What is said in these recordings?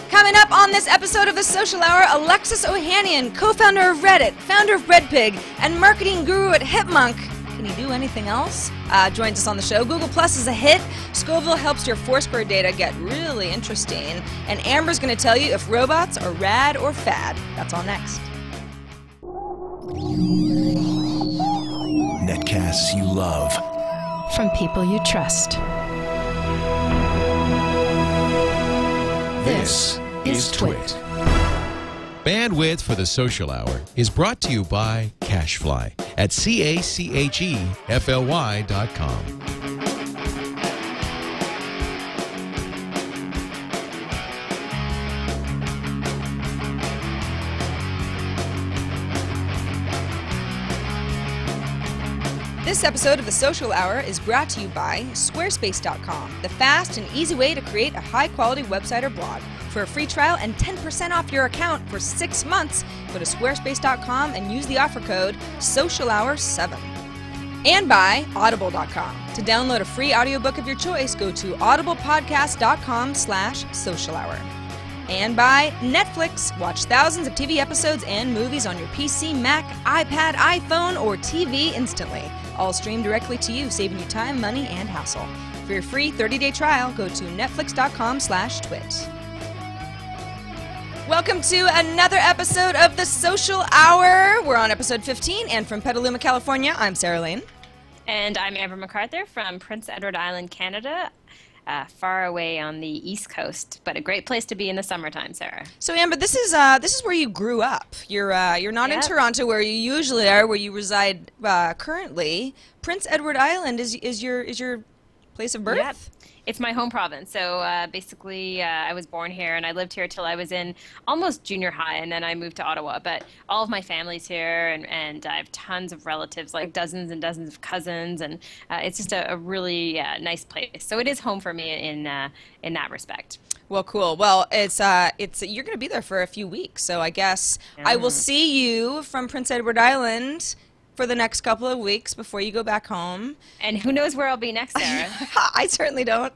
Coming up on this episode of The Social Hour, Alexis Ohanian, co-founder of Reddit, founder of Breadpig, and marketing guru at Hipmunk. Can he do anything else? Joins us on the show. Google Plus is a hit. Scoville helps your Foursquare data get really interesting. And Amber's going to tell you if robots are rad or fad. That's all next. Netcasts you love. From people you trust. This is TWiT. Bandwidth for the Social Hour is brought to you by Cashfly at CACHEFLY.com. This episode of The Social Hour is brought to you by Squarespace.com, the fast and easy way to create a high-quality website or blog. For a free trial and 10% off your account for 6 months, go to Squarespace.com and use the offer code SOCIALHOUR7. And by Audible.com. To download a free audiobook of your choice, go to audiblepodcast.com/socialhour. And by Netflix. Watch thousands of TV episodes and movies on your PC, Mac, iPad, iPhone, or TV instantly. All streamed directly to you, saving you time, money, and hassle. For your free 30-day trial, go to netflix.com/twit. Welcome to another episode of The Social Hour. We're on episode 15, and from Petaluma, California, I'm Sarah Lane. And I'm Amber MacArthur from Prince Edward Island, Canada. Far away on the East Coast, but a great place to be in the summertime, Sarah. So Amber, this is where you grew up. You're not in Toronto where you usually are, where you reside currently. Prince Edward Island is your place of birth? Yep. It's my home province. So basically, I was born here, and I lived here till I was in almost junior high, and then I moved to Ottawa. But all of my family's here, and I have tons of relatives, like dozens and dozens of cousins, and it's just a really nice place. So it is home for me in that respect. Well, cool. Well, it's you're going to be there for a few weeks, so I guess I will see you from Prince Edward Island for the next couple of weeks before you go back home. And who knows where I'll be next, Sarah? I certainly don't.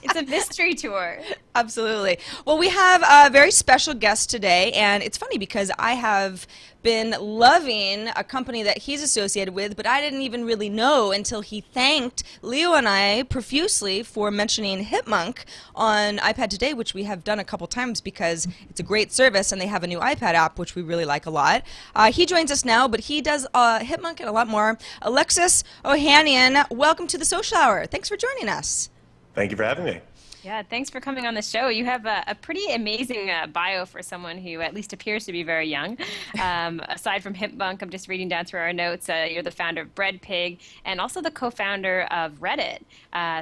It's a mystery tour. Absolutely. Well, we have a very special guest today, and it's funny because I have been loving a company that he's associated with, but I didn't even really know until he thanked Leo and I profusely for mentioning Hipmunk on iPad Today, which we have done a couple times because it's a great service, and they have a new iPad app, which we really like a lot. He joins us now, but he does Hipmunk and a lot more. Alexis Ohanian, welcome to the Social Hour. Thanks for joining us. Thank you for having me. Yeah, thanks for coming on the show. You have a pretty amazing bio for someone who at least appears to be very young. Aside from Hipmunk, I'm just reading down through our notes. You're the founder of Breadpig and also the co-founder of Reddit.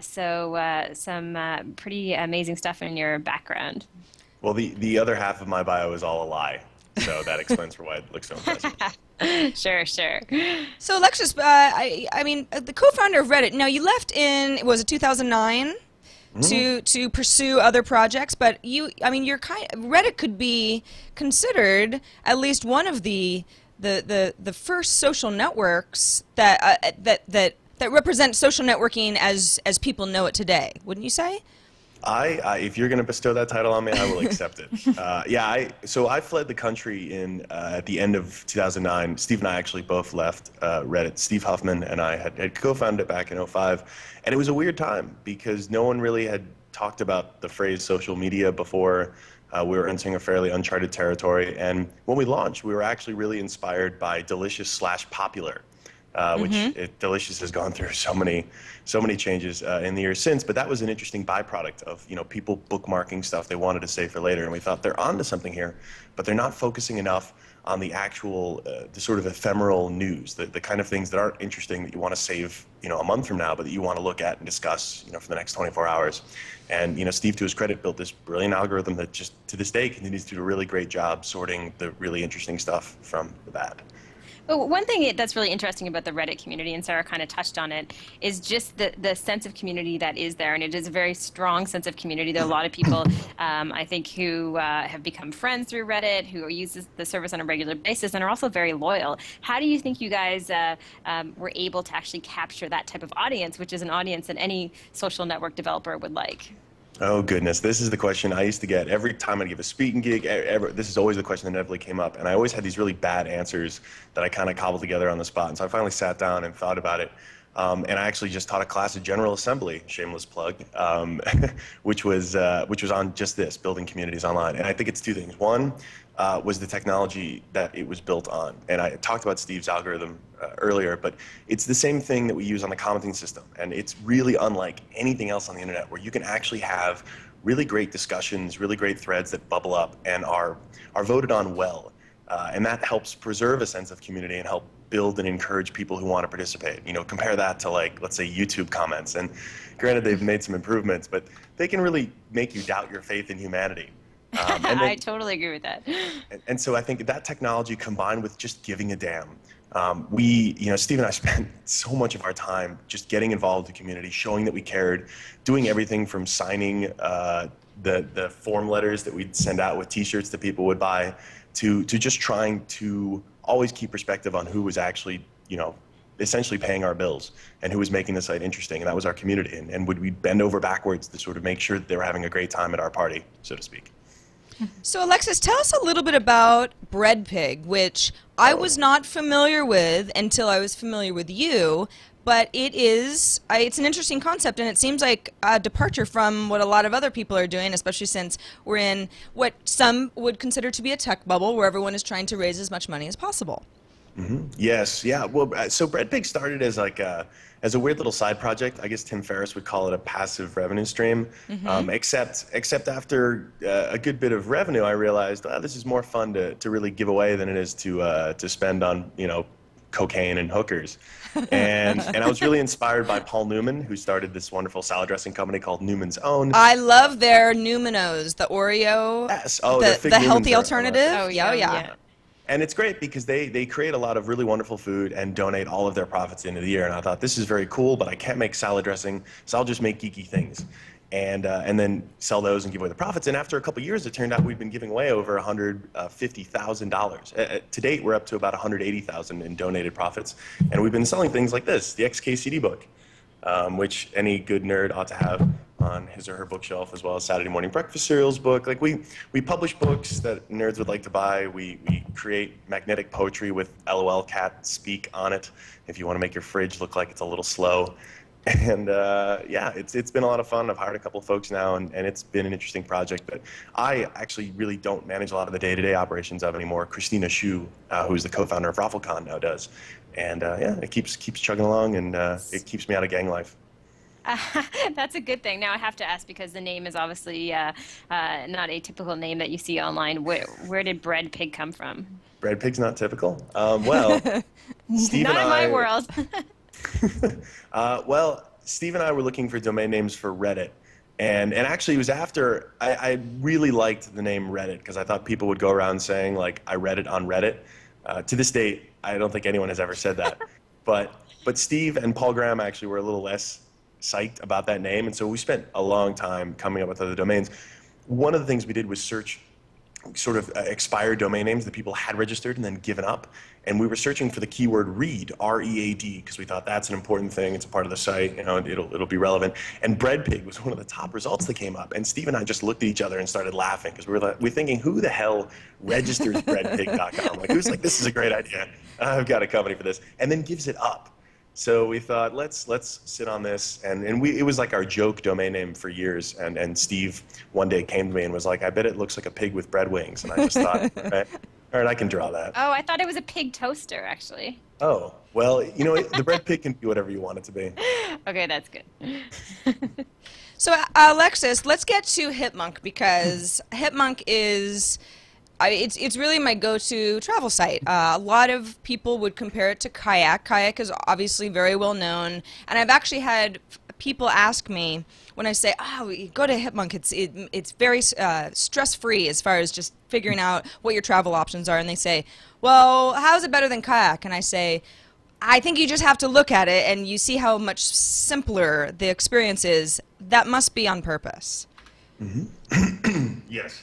So some pretty amazing stuff in your background. Well, the other half of my bio is all a lie, so that explains for why it looks so impressive. Sure. So Alexis, I mean, the co-founder of Reddit. Now you left in, was it 2009? To pursue other projects, but Reddit could be considered at least one of the first social networks that represent social networking as people know it today. Wouldn't you say? If you're going to bestow that title on me, I will accept it. So I fled the country at the end of 2009. Steve and I actually both left Reddit. Steve Huffman and I had co-founded it back in 2005. And it was a weird time because no one really had talked about the phrase social media before. We were entering a fairly uncharted territory. And when we launched, we were actually really inspired by Delicious/Popular. Which Delicious has gone through so many changes in the years since. But that was an interesting byproduct of people bookmarking stuff they wanted to save for later, and we thought they're onto something here, but they're not focusing enough on the actual, the sort of ephemeral news, the kind of things that aren't interesting that you want to save, a month from now, but that you want to look at and discuss, for the next 24 hours. And Steve, to his credit, built this brilliant algorithm that just to this day continues to do a really great job sorting the really interesting stuff from the bad. Well, one thing that's really interesting about the Reddit community, and Sarah kind of touched on it, is just the sense of community that is there. And it is a very strong sense of community. There are a lot of people, I think, who have become friends through Reddit, who use the service on a regular basis, and are also very loyal. How do you think you guys were able to actually capture that type of audience, which is an audience that any social network developer would like? Oh goodness, this is the question I used to get every time I give a speaking gig. This is always the question that inevitably came up, and I always had these really bad answers that I kind of cobbled together on the spot. And so I finally sat down and thought about it, and I actually just taught a class at General Assembly, shameless plug, which was on just this, building communities online. And I think it's two things. One was the technology that it was built on, and I talked about Steve's algorithm earlier, but it's the same thing that we use on the commenting system, and it's really unlike anything else on the internet, where you can actually have really great discussions, really great threads that bubble up and are voted on well, and that helps preserve a sense of community and help build and encourage people who want to participate. You know, compare that to, like, let's say YouTube comments, and granted they've made some improvements, but they can really make you doubt your faith in humanity. I totally agree with that. And so I think that technology combined with just giving a damn, Steve and I spent so much of our time just getting involved in the community, showing that we cared, doing everything from signing the form letters that we'd send out with T-shirts that people would buy, to just trying to always keep perspective on who was actually, essentially paying our bills and who was making the site interesting, and that was our community. And would we bend over backwards to sort of make sure that they were having a great time at our party, so to speak. So Alexis, tell us a little bit about Breadpig, which I was not familiar with until I was familiar with you, but it's an interesting concept, and it seems like a departure from what a lot of other people are doing, especially since we're in what some would consider to be a tech bubble where everyone is trying to raise as much money as possible. Mm-hmm. Yes, yeah. Well, so Breadpig started as as a weird little side project. I guess Tim Ferriss would call it a passive revenue stream. Mm-hmm. Except after a good bit of revenue, I realized this is more fun to really give away than it is to spend on cocaine and hookers. And I was really inspired by Paul Newman, who started this wonderful salad dressing company called Newman's Own. I love their Numinos, the Oreo, yes. the healthy alternative. Oh yeah. And it's great because they create a lot of really wonderful food and donate all of their profits into the year. And I thought, this is very cool, but I can't make salad dressing, so I'll just make geeky things. And then sell those and give away the profits. And after a couple of years, it turned out we'd been giving away over $150,000. To date, we're up to about $180,000 in donated profits. And we've been selling things like this, the XKCD book, which any good nerd ought to have on his or her bookshelf, as well as Saturday Morning Breakfast Cereals book. Like we publish books that nerds would like to buy. We create magnetic poetry with LOL Cat Speak on it, if you want to make your fridge look like it's a little slow. And yeah, it's been a lot of fun. I've hired a couple of folks now, and it's been an interesting project that I actually really don't manage a lot of the day-to-day operations of anymore. Christina Shu, who's the co-founder of RaffleCon, now does. And yeah, it keeps chugging along, and it keeps me out of gang life. That's a good thing. Now I have to ask, because the name is obviously not a typical name that you see online. Where did Breadpig come from? Breadpig's not typical? Well, Steve not and in my world. Well, Steve and I were looking for domain names for Reddit. And actually, it was after I really liked the name Reddit, because I thought people would go around saying, like, I read it on Reddit. To this date, I don't think anyone has ever said that. But Steve and Paul Graham actually were a little less psyched about that name, and so we spent a long time coming up with other domains. One of the things we did was search sort of expired domain names that people had registered and then given up, and we were searching for the keyword read, R-E-A-D, because we thought that's an important thing. It's a part of the site, it'll be relevant. And Breadpig was one of the top results that came up, and Steve and I just looked at each other and started laughing, because we're thinking, who the hell registers breadpig.com? Like, who's like, this is a great idea, I've got a company for this, and then gives it up. So we thought, let's sit on this, and it was like our joke domain name for years. And Steve one day came to me and was like, I bet it looks like a pig with bread wings. And I just thought, all right, I can draw that. Oh, I thought it was a pig toaster, actually. Oh, well, the Breadpig can be whatever you want it to be. Okay, that's good. So Alexis, let's get to Hipmunk, because Hipmunk is... it's really my go-to travel site. A lot of people would compare it to Kayak. Kayak is obviously very well known, and I've actually had people ask me when I say, "Oh, go to Hipmunk. It's very stress-free as far as just figuring out what your travel options are." And they say, "Well, how is it better than Kayak?" And I say, "I think you just have to look at it, and you see how much simpler the experience is. That must be on purpose." Mm-hmm. Yes.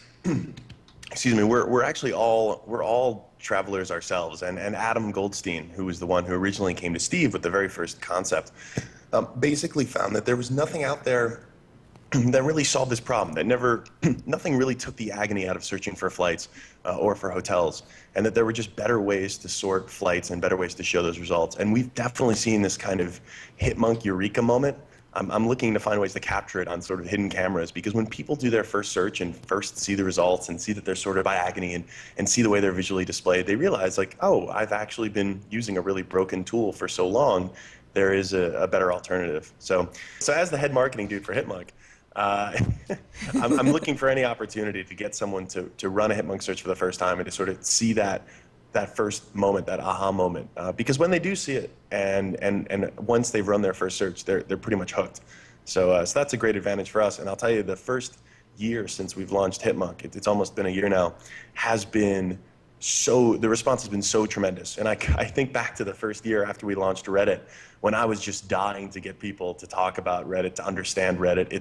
Excuse me, we're actually all travelers ourselves, and Adam Goldstein, who was the one who originally came to Steve with the very first concept, basically found that there was nothing out there that really solved this problem, that nothing really took the agony out of searching for flights or for hotels, and that there were just better ways to sort flights and better ways to show those results. And we've definitely seen this kind of Hipmunk eureka moment. I'm looking to find ways to capture it on sort of hidden cameras, because when people do their first search and first see the results and see that they're sorted by agony and see the way they're visually displayed, they realize, like, oh, I've actually been using a really broken tool for so long. There is a better alternative. So as the head marketing dude for Hipmunk, I'm looking for any opportunity to get someone to run a Hipmunk search for the first time and to sort of see that first moment, that aha moment, because when they do see it, and once they've run their first search, they're pretty much hooked. So that's a great advantage for us. And I'll tell you, the first year since we've launched Hipmunk, it's almost been a year now, the response has been so tremendous. And I think back to the first year after we launched Reddit, when I was just dying to get people to talk about Reddit, to understand Reddit.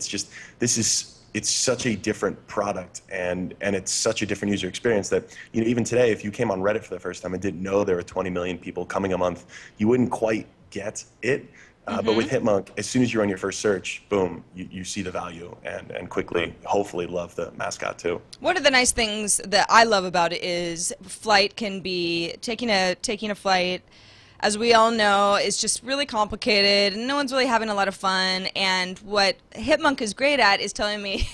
It's such a different product, and it's such a different user experience that, even today, if you came on Reddit for the first time and didn't know there were 20 million people coming a month, you wouldn't quite get it. But with Hipmunk, as soon as you run your first search, boom, you see the value and quickly, hopefully, love the mascot too. One of the nice things that I love about it is flight can be taking a flight. As we all know, is just really complicated, and no one's really having a lot of fun. And what Hipmunk is great at is telling me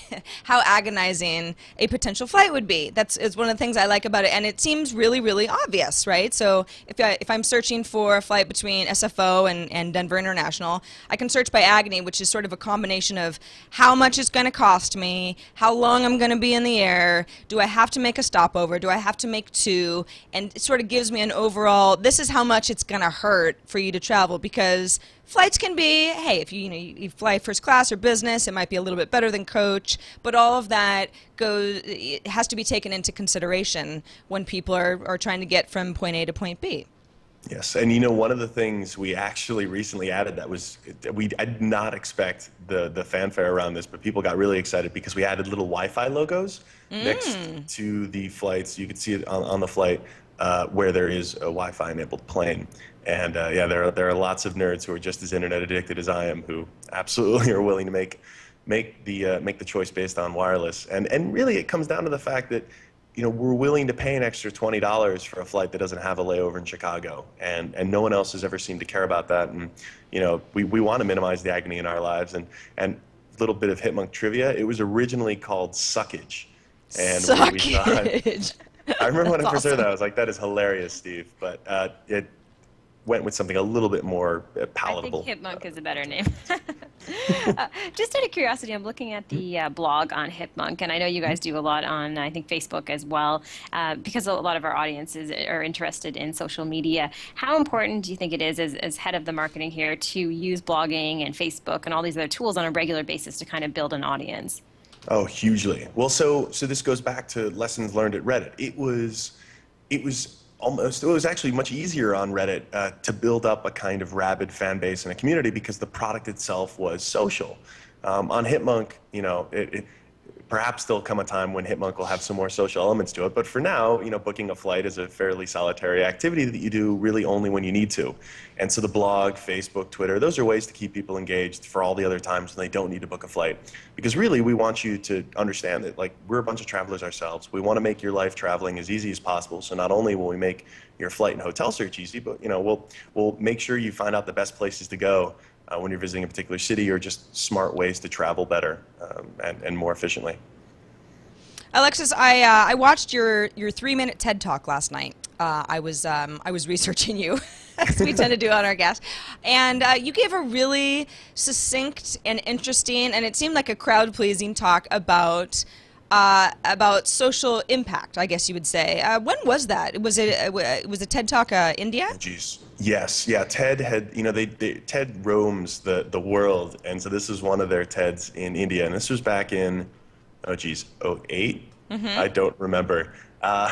how agonizing a potential flight would be. Is one of the things I like about it, and it seems really, really obvious, right? So if I'm searching for a flight between SFO and Denver International, I can search by agony, which is sort of a combination of how much it's going to cost me, how long I'm going to be in the air, do I have to make a stopover, do I have to make two, and it sort of gives me an overall, this is how much it's going to hurt for you to travel, because flights can be, hey, if you fly first class or business, it might be a little bit better than coach, but all of that it has to be taken into consideration when people are trying to get from point A to point B. Yes, and one of the things we actually recently added I did not expect the fanfare around this, but people got really excited because we added little Wi-Fi logos next to the flights. You could see it on the flight where there is a Wi-Fi enabled plane. And yeah, there are lots of nerds who are just as internet addicted as I am, who absolutely are willing to make the choice based on wireless. And really, it comes down to the fact that we're willing to pay an extra $20 for a flight that doesn't have a layover in Chicago, and no one else has ever seemed to care about that. And we want to minimize the agony in our lives. And a little bit of Hipmunk trivia: it was originally called Suckage. And Suckage. I remember when I first heard that, I was like, that is hilarious, Steve. But it went with something a little bit more palatable. I think Hipmunk is a better name. Just out of curiosity, I'm looking at the blog on Hipmunk, and I know you guys do a lot on, I think, Facebook as well, because a lot of our audiences are interested in social media. How important do you think it is, as head of the marketing here, to use blogging and Facebook and all these other tools on a regular basis to kind of build an audience? Oh, hugely. Well, so this goes back to lessons learned at Reddit. It was actually much easier on Reddit to build up a kind of rabid fan base and a community, because the product itself was social. On Hipmunk, perhaps there'll come a time when Hipmunk will have some more social elements to it, but for now, booking a flight is a fairly solitary activity that you do really only when you need to. And so the blog, Facebook, Twitter, those are ways to keep people engaged for all the other times when they don't need to book a flight. Because really, we want you to understand that, like, we're a bunch of travelers ourselves. We want to make your life traveling as easy as possible. So not only will we make your flight and hotel search easy, but we'll make sure you find out the best places to go when you're visiting a particular city, or just smart ways to travel better and more efficiently. Alexis, I watched your 3-minute TED Talk last night. I was researching you, as we tend to do on our guests, and you gave a really succinct and interesting, and it seemed like a crowd-pleasing talk about social impact, I guess you would say. When was that? Was it TED Talk India? Oh, geez. Yes, yeah. TED had, TED roams the world, and so this was one of their TEDs in India, and this was back in, oh geez, 08? I don't remember. A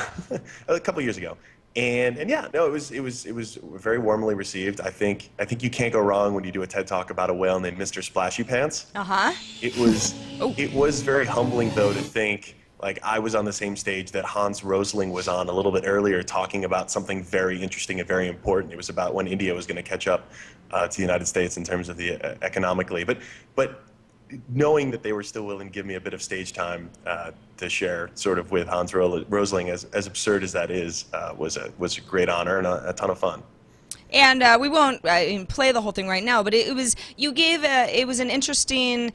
couple years ago. And yeah, no, it was very warmly received. I think you can't go wrong when you do a TED Talk about a whale named Mr. Splashy Pants. It was very humbling, though, to think, like, I was on the same stage that Hans Rosling was on a little bit earlier, talking about something very interesting and very important. It was about when India was going to catch up to the United States in terms of the economically. But knowing that they were still willing to give me a bit of stage time to share sort of with Hans Rosling, as absurd as that is, was a great honor and a ton of fun. And we won't play the whole thing right now, but it was an interesting.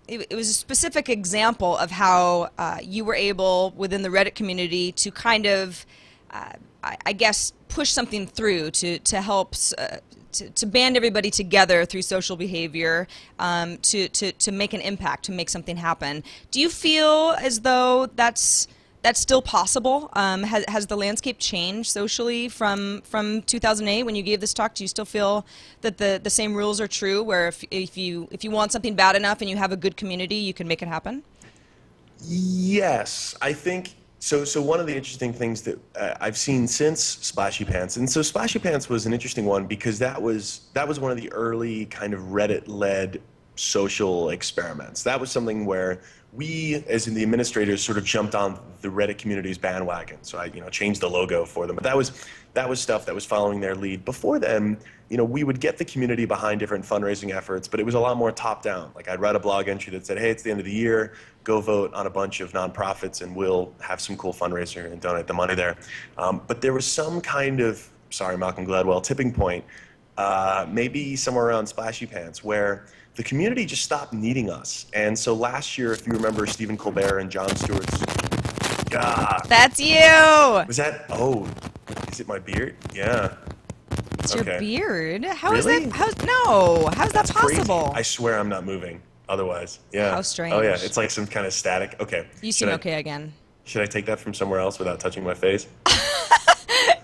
It was a specific example of how you were able within the Reddit community to kind of, I guess, push something through to help to band everybody together through social behavior to make an impact, to make something happen. Do you feel as though that's still possible? Has the landscape changed socially from 2008 when you gave this talk? Do you still feel that the same rules are true, where if you want something bad enough and you have a good community, you can make it happen? Yes, I think so. So one of the interesting things that I've seen since Splashy Pants, and so Splashy Pants was an interesting one because that was one of the early kind of Reddit-led social experiments. That was something where we, as in the administrators, sort of jumped on the Reddit community's bandwagon. So I, changed the logo for them. But that was stuff that was following their lead. Before then, we would get the community behind different fundraising efforts, but it was a lot more top-down. Like I'd write a blog entry that said, hey, it's the end of the year, go vote on a bunch of nonprofits and we'll have some cool fundraiser and donate the money there. But there was some kind of, sorry, Malcolm Gladwell, tipping point, maybe somewhere around Splashy Pants, where the community just stopped needing us. And so last year, if you remember Stephen Colbert and Jon Stewart's... That's you! Was that... Oh, is it my beard? Yeah. It's your beard? How is Really? that? How's that possible? Crazy. I swear I'm not moving otherwise. Yeah. How strange. Oh, yeah. It's like some kind of static. Okay. You seem okay again. Should I take that from somewhere else without touching my face?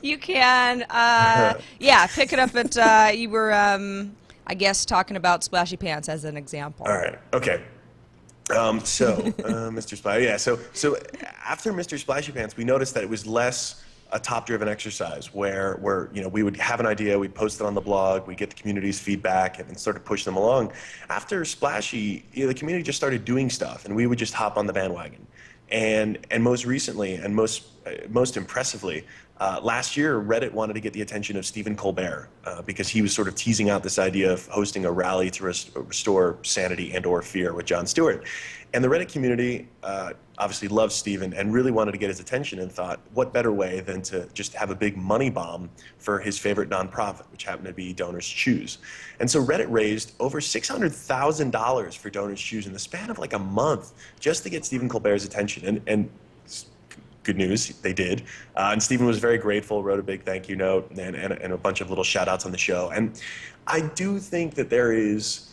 You can. Yeah, pick it up at... you were... I guess talking about Splashy Pants as an example. All right. Okay. Mr. Splashy. Yeah. So after Mr. Splashy Pants, we noticed that it was less a top-driven exercise where we would have an idea, we'd post it on the blog, we'd get the community's feedback, and then sort of push them along. After Splashy, the community just started doing stuff, and we would just hop on the bandwagon. And most recently, and most impressively, last year, Reddit wanted to get the attention of Stephen Colbert because he was sort of teasing out this idea of hosting a rally to restore sanity and/or fear with Jon Stewart. And the Reddit community obviously loved Stephen and really wanted to get his attention and thought, what better way than to just have a big money bomb for his favorite nonprofit, which happened to be Donors Choose. And so Reddit raised over $600,000 for Donors Choose in the span of like a month just to get Stephen Colbert's attention. And good news, they did. And Stephen was very grateful, wrote a big thank you note, and a bunch of little shout outs on the show. And I do think that there is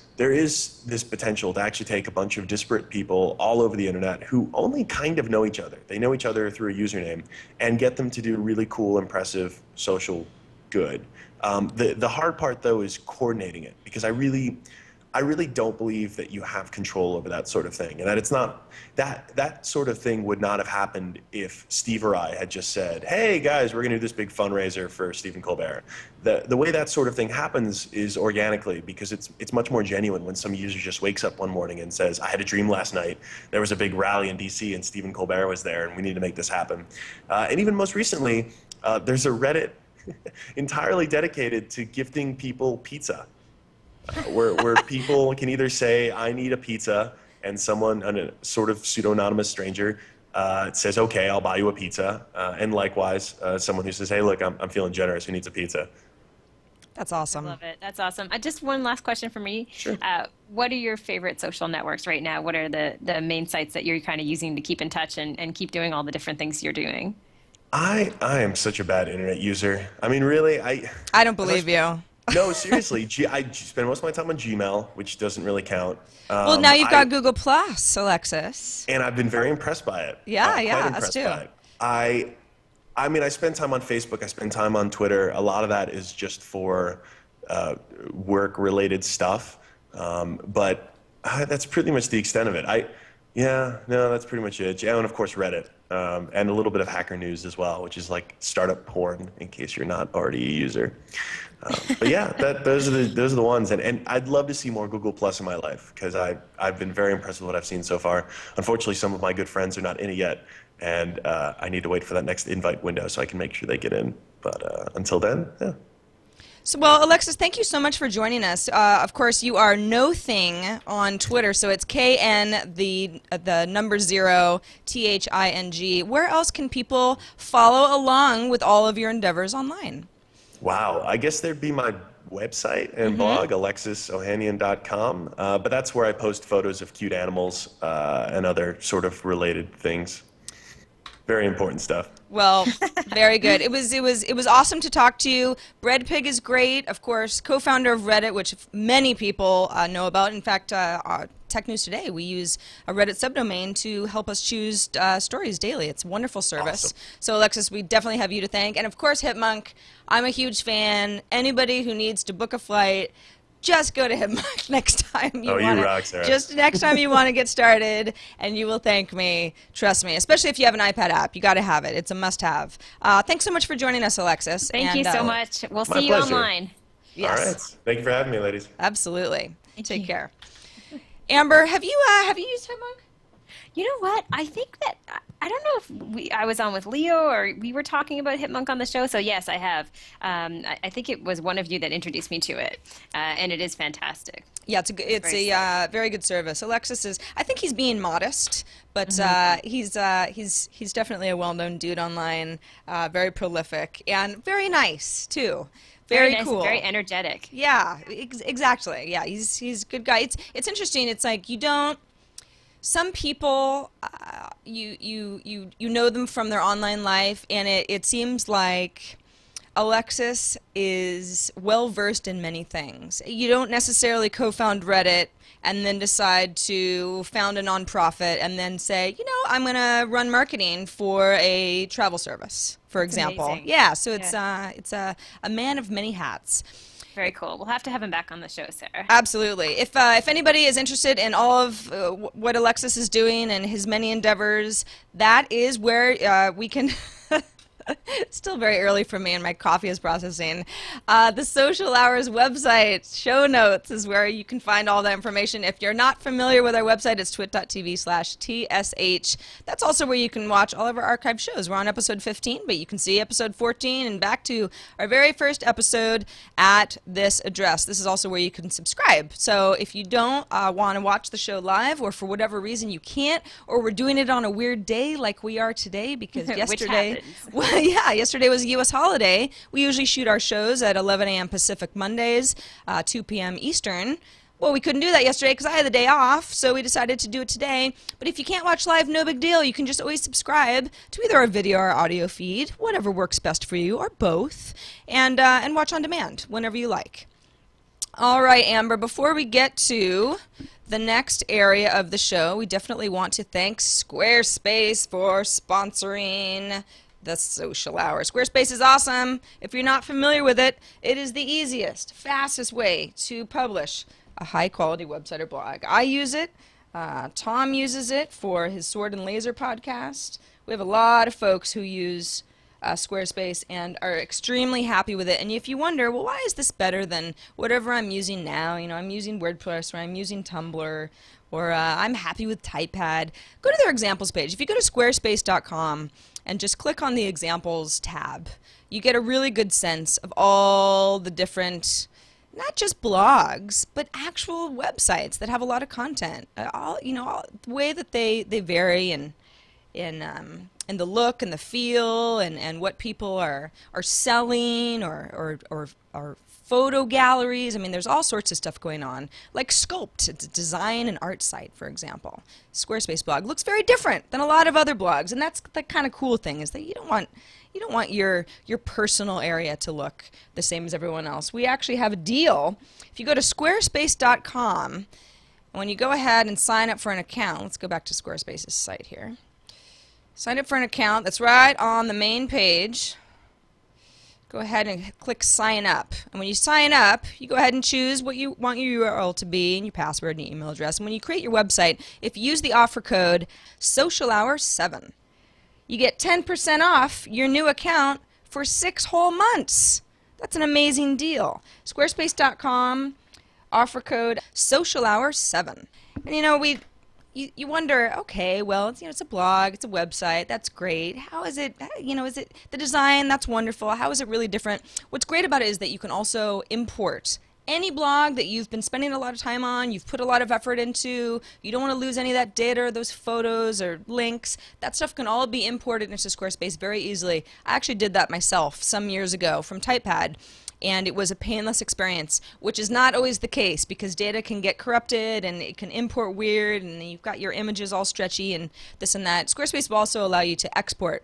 this potential to actually take a bunch of disparate people all over the internet who only kind of know each other. They know each other through a username and get them to do really cool, impressive social good. The hard part, though, is coordinating it, because I really don't believe that you have control over that sort of thing, and that it's not that sort of thing would not have happened if Steve or I had just said, "Hey guys, we're going to do this big fundraiser for Stephen Colbert." The way that sort of thing happens is organically, because it's much more genuine when some user just wakes up one morning and says, "I had a dream last night. There was a big rally in DC and Stephen Colbert was there, and we need to make this happen." And even most recently, there's a Reddit entirely dedicated to gifting people pizza. Where people can either say, "I need a pizza," and someone, a sort of pseudo-anonymous stranger, says, "Okay, I'll buy you a pizza." And likewise, someone who says, "Hey, look, I'm feeling generous. Who needs a pizza?" That's awesome. I love it. That's awesome. Just one last question for me. Sure. What are your favorite social networks right now? What are the main sites that you're kind of using to keep in touch and keep doing all the different things you're doing? I am such a bad internet user. I mean, really, I don't believe you. No, seriously. I spend most of my time on Gmail, which doesn't really count. Well, now you've got Google Plus, Alexis. And I've been very impressed by it. Yeah, Quite us impressed too. by it. I mean, I spend time on Facebook. I spend time on Twitter. A lot of that is just for work-related stuff. But that's pretty much the extent of it. That's pretty much it. Yeah, and of course Reddit. And a little bit of Hacker News as well, which is like startup porn, in case you're not already a user. But yeah, those are the ones, and I'd love to see more Google Plus in my life, because I've been very impressed with what I've seen so far. Unfortunately, some of my good friends are not in it yet, and I need to wait for that next invite window so I can make sure they get in. But until then, yeah. So, well, Alexis, thank you so much for joining us. Of course, you are No Thing on Twitter, so it's KN the number 0 THING. Where else can people follow along with all of your endeavors online? Wow, I guess there'd be my website and blog, alexisohanian.com, but that's where I post photos of cute animals and other sort of related things. Very important stuff. Well, very good. It was awesome to talk to you. Breadpig is great, of course, co-founder of Reddit, which many people know about. In fact, Tech News Today, we use a Reddit subdomain to help us choose stories daily. It's a wonderful service. Awesome. So, Alexis, we definitely have you to thank. And, of course, Hipmunk. I'm a huge fan. Anybody who needs to book a flight, just go to Hipmunk next time you want to. Rock, Sarah. Just next time you want to get started, and you will thank me. Trust me. Especially if you have an iPad app, you got to have it. It's a must-have. Thanks so much for joining us, Alexis. Thank you so much. We'll see you pleasure. online. Yes. All right. Thank you for having me, ladies. Absolutely. Thank Take you. care. Amber, have you used Hipmunk? You know what? I think that I don't know if I was on with Leo or we were talking about Hipmunk on the show. So yes, I have. I think it was one of you that introduced me to it, and it is fantastic. Yeah, it's a very good service. Alexis is. I think he's being modest, but he's definitely a well-known dude online. Very prolific and very nice too. Very nice, cool. Very energetic. Yeah, exactly. Yeah, he's a good guy. It's interesting. It's like you don't. Some people, you know them from their online life, and it seems like Alexis is well versed in many things. You don't necessarily co-found Reddit and then decide to found a nonprofit and then say, you know, I'm going to run marketing for a travel service, for example. Amazing. Yeah, so it's a man of many hats. Very cool. We'll have to have him back on the show, Sarah. Absolutely. If anybody is interested in all of what Alexis is doing and his many endeavors, that is where we can... It's still very early for me and my coffee is processing. The Social Hours website, show notes, is where you can find all that information. If you're not familiar with our website, it's twit.tv/TSH. That's also where you can watch all of our archived shows. We're on episode 15, but you can see episode 14 and back to our very first episode at this address. This is also where you can subscribe. So if you don't want to watch the show live, or for whatever reason you can't, or we're doing it on a weird day like we are today because yesterday... yesterday was a U.S. holiday. We usually shoot our shows at 11 a.m. Pacific Mondays, 2 p.m. Eastern. Well, we couldn't do that yesterday because I had the day off, so we decided to do it today. But if you can't watch live, no big deal. You can just always subscribe to either our video or audio feed, whatever works best for you, or both, and watch on demand whenever you like. All right, Amber, before we get to the next area of the show, we definitely want to thank Squarespace for sponsoring the Social Hour. Squarespace is awesome. If you're not familiar with it, it is the easiest, fastest way to publish a high-quality website or blog. I use it. Tom uses it for his Sword and Laser podcast. We have a lot of folks who use Squarespace and are extremely happy with it. And if you wonder, well, why is this better than whatever I'm using now? You know, I'm using WordPress or I'm using Tumblr or I'm happy with Typepad. Go to their examples page. If you go to squarespace.com and just click on the examples tab, you get a really good sense of all the different, not just blogs, but actual websites that have a lot of content. All the way that they vary in the look and the feel and what people are selling or photo galleries. I mean, there's all sorts of stuff going on. Like Sculpt, it's a design and art site, for example. Squarespace blog looks very different than a lot of other blogs, and that's the kind of cool thing, is that you don't want your personal area to look the same as everyone else. We actually have a deal. If you go to squarespace.com, when you go ahead and sign up for an account, let's go back to Squarespace's site here. Sign up for an account. That's right on the main page. Go ahead and click sign up. And when you sign up, you go ahead and choose what you want your URL to be and your password and your email address. And when you create your website, if you use the offer code SOCIALHOUR7, you get 10% off your new account for 6 whole months. That's an amazing deal. Squarespace.com, offer code SOCIALHOUR7. And you know, you wonder, okay, well, it's a blog, it's a website, that's great. How is it, is it the design? That's wonderful. How is it really different? What's great about it is that you can also import any blog that you've been spending a lot of time on, you've put a lot of effort into, you don't want to lose any of that data or those photos or links. That stuff can all be imported into Squarespace very easily. I actually did that myself some years ago from TypePad. And it was a painless experience, which is not always the case because data can get corrupted and it can import weird and you've got your images all stretchy and this and that. Squarespace will also allow you to export.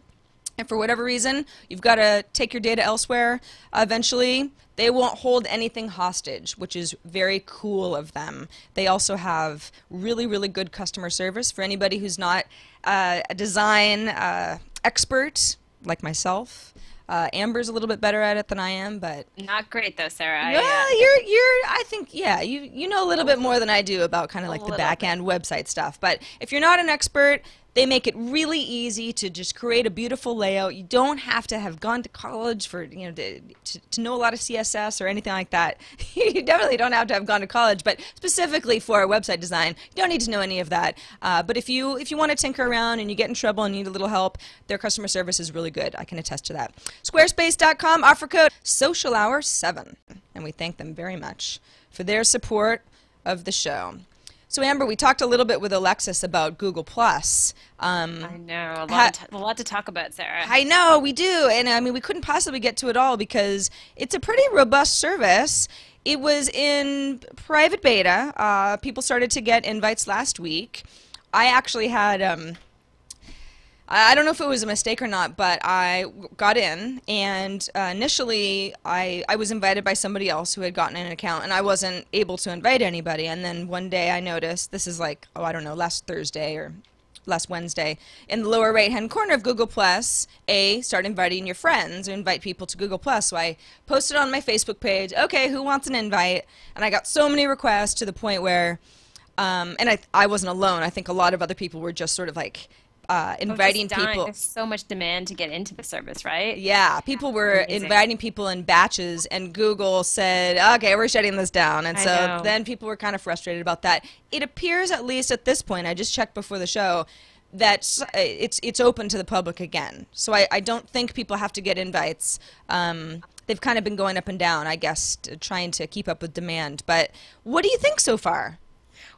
And for whatever reason, you've got to take your data elsewhere eventually. They won't hold anything hostage, which is very cool of them. They also have really, really good customer service for anybody who's not a design expert like myself. Amber's a little bit better at it than I am, but not great though, Sarah. Well, I think, yeah, you know a little bit more than I do about kind of like the back end website stuff. But if you're not an expert, they make it really easy to just create a beautiful layout. You don't have to have gone to college for to know a lot of CSS or anything like that. You definitely don't have to have gone to college, but specifically for website design, you don't need to know any of that. But if you want to tinker around and you get in trouble and need a little help, their customer service is really good. I can attest to that. Squarespace.com, offer code SocialHour7, and we thank them very much for their support of the show. So Amber, we talked a little bit with Alexis about Google+. I know, a lot to talk about, Sarah. I know, we do, and I mean, we couldn't possibly get to it all because it's a pretty robust service. It was in private beta. People started to get invites last week. I actually had... I don't know if it was a mistake or not, but I got in, and initially I was invited by somebody else who had gotten an account, and I wasn't able to invite anybody. And then one day I noticed, this is like, I don't know, last Thursday or last Wednesday, in the lower right-hand corner of Google+, start inviting your friends or invite people to Google+. So I posted on my Facebook page, okay, who wants an invite? And I got so many requests to the point where, and I wasn't alone. I think a lot of other people were just sort of like, inviting people. There's so much demand to get into the service, right? Yeah, people were inviting people in batches, and Google said, okay, we're shutting this down. And so then people were kind of frustrated about that. It appears, at least at this point, I just checked before the show, that it's open to the public again. So I don't think people have to get invites. They've kind of been going up and down, I guess, trying to keep up with demand. But what do you think so far?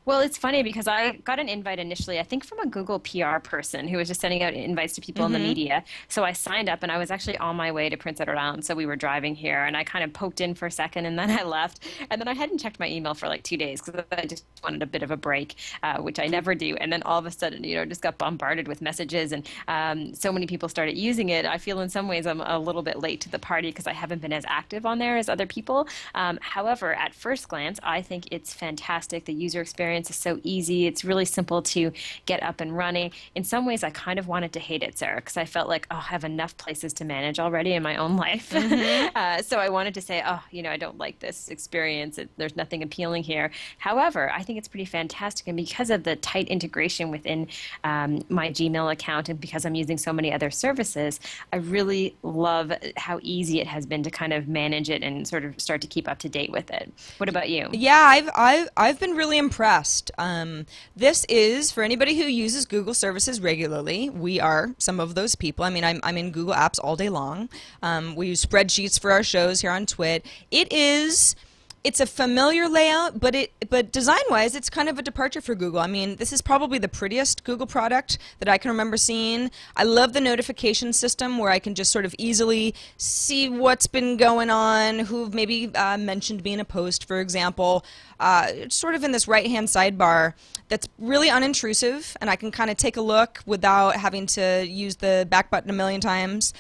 Well, it's funny because I got an invite initially, I think from a Google PR person who was just sending out invites to people in the media. So I signed up and I was actually on my way to Prince Edward Island. So we were driving here and I kind of poked in for a second and then I left. And then I hadn't checked my email for like 2 days because I just wanted a bit of a break, which I never do. And then all of a sudden, just got bombarded with messages and so many people started using it. I feel in some ways I'm a little bit late to the party because I haven't been as active on there as other people. However, at first glance, I think it's fantastic. The user experience is so easy. It's really simple to get up and running. In some ways, I kind of wanted to hate it, Sarah, because I felt like, I have enough places to manage already in my own life. So I wanted to say, I don't like this experience. There's nothing appealing here. However, I think it's pretty fantastic. And because of the tight integration within my Gmail account and because I'm using so many other services, I really love how easy it has been to kind of manage it and sort of start to keep up to date with it. What about you? Yeah, I've been really impressed. This is, for anybody who uses Google services regularly, we are some of those people. I mean, I'm in Google Apps all day long. We use spreadsheets for our shows here on TWiT. It's a familiar layout, but design-wise, it's kind of a departure for Google. I mean, this is probably the prettiest Google product that I can remember seeing. I love the notification system where I can just sort of easily see what's been going on, who maybe mentioned me in a post, for example. It's sort of in this right-hand sidebar that's really unintrusive, and I can kind of take a look without having to use the back button a million times.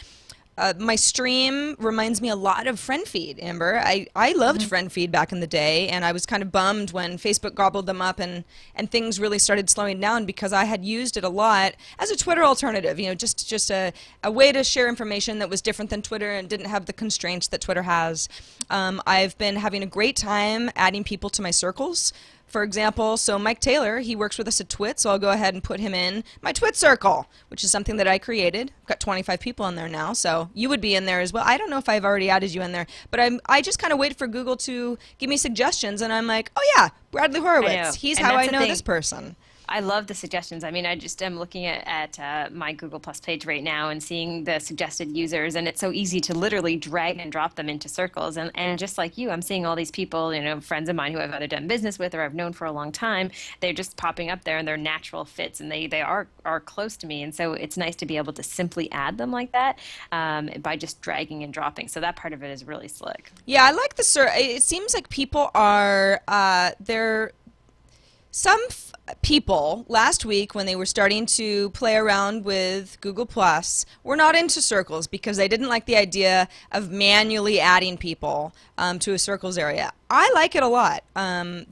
My stream reminds me a lot of FriendFeed, Amber. I loved FriendFeed back in the day, and I was kind of bummed when Facebook gobbled them up and things really started slowing down because I had used it a lot as a Twitter alternative, just a way to share information that was different than Twitter and didn't have the constraints that Twitter has. I've been having a great time adding people to my circles. For example, so Mike Taylor, he works with us at TWiT, so I'll go ahead and put him in my TWiT circle, which is something that I created. I've got 25 people in there now, so you would be in there as well. I don't know if I've already added you in there, but I just kind of wait for Google to give me suggestions, and I'm like, oh yeah, Bradley Horowitz. He's how I know this person. I love the suggestions. I mean, I just am looking at my Google Plus page right now and seeing the suggested users, and it's so easy to literally drag and drop them into circles. And just like you, I'm seeing all these people, friends of mine who I've either done business with or I've known for a long time. They're just popping up there, and they're natural fits, and they are close to me. And so it's nice to be able to simply add them like that by just dragging and dropping. So that part of it is really slick. Yeah, I like the it seems like people are people last week when they were starting to play around with Google Plus were not into circles because they didn't like the idea of manually adding people to a circles area. I like it a lot.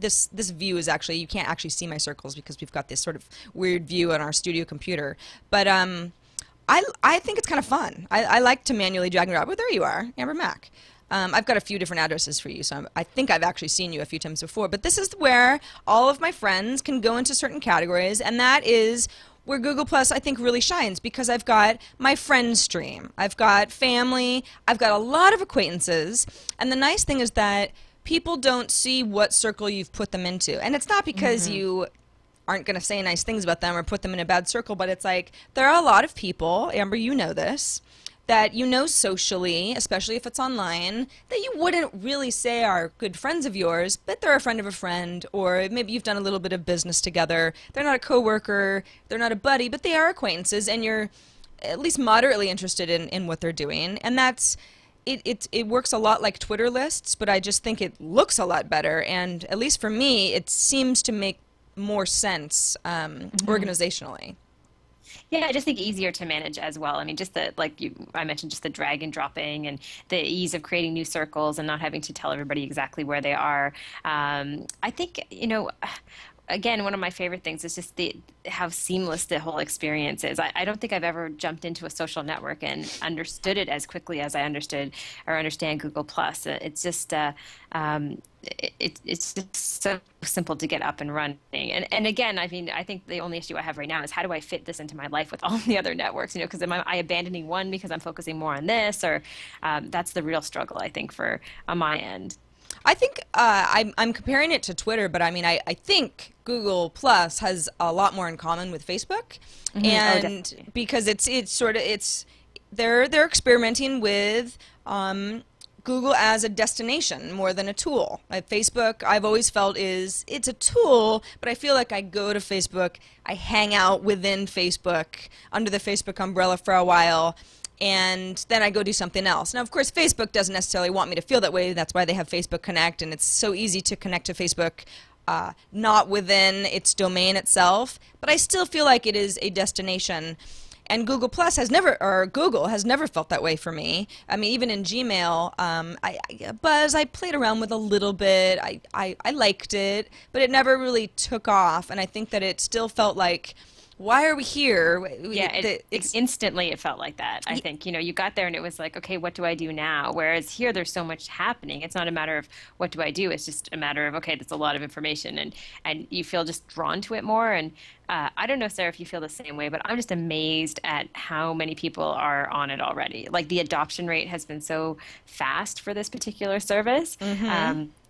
This view is actually, you can't actually see my circles because we've got this sort of weird view on our studio computer. But I think it's kind of fun. I like to manually drag and drop. Oh, there you are, Amber Mac. I've got a few different addresses for you, so I think I've actually seen you a few times before. But this is where all of my friends can go into certain categories, and that is where Google Plus, I think, really shines because I've got my friend stream. I've got family. I've got a lot of acquaintances. And the nice thing is that people don't see what circle you've put them into. And it's not because you aren't going to say nice things about them or put them in a bad circle, but it's like there are a lot of people, Amber, you know this, that you know socially, especially if it's online, that you wouldn't really say are good friends of yours, but they're a friend of a friend, or maybe you've done a little bit of business together. They're not a coworker, they're not a buddy, but they are acquaintances, and you're at least moderately interested in what they're doing. And that's, it works a lot like Twitter lists, but I just think it looks a lot better, and at least for me, it seems to make more sense organizationally. Yeah, I just think easier to manage as well. I mean, just I mentioned, just the drag and dropping and the ease of creating new circles and not having to tell everybody exactly where they are. I think, again, one of my favorite things is just how seamless the whole experience is. I don't think I've ever jumped into a social network and understood it as quickly as I understood or understand Google Plus. It's just it's just so simple to get up and running. And again, I mean, I think the only issue I have right now is how do I fit this into my life with all the other networks? Because am I abandoning one because I'm focusing more on this, or that's the real struggle I think on my end. I think I'm comparing it to Twitter, but I mean, I think Google Plus has a lot more in common with Facebook, and because they're experimenting with Google as a destination more than a tool. Facebook, I've always felt it's a tool, but I feel like I go to Facebook, I hang out within Facebook under the Facebook umbrella for a while, and then I go do something else. Now, of course, Facebook doesn't necessarily want me to feel that way. That's why they have Facebook Connect, and it's so easy to connect to Facebook not within its domain itself. But I still feel like it is a destination. And Google Plus Google has never felt that way for me. I mean, even in Gmail, Buzz, I played around with a little bit. I liked it, but it never really took off. And I think that it still felt like, why are we here? Yeah, instantly it felt like that. I think, you got there and it was like, okay, what do I do now? Whereas here there's so much happening. It's not a matter of what do I do? It's just a matter of, okay, that's a lot of information, and you feel just drawn to it more. And I don't know, Sarah, if you feel the same way, but I'm just amazed at how many people are on it already. Like the adoption rate has been so fast for this particular service.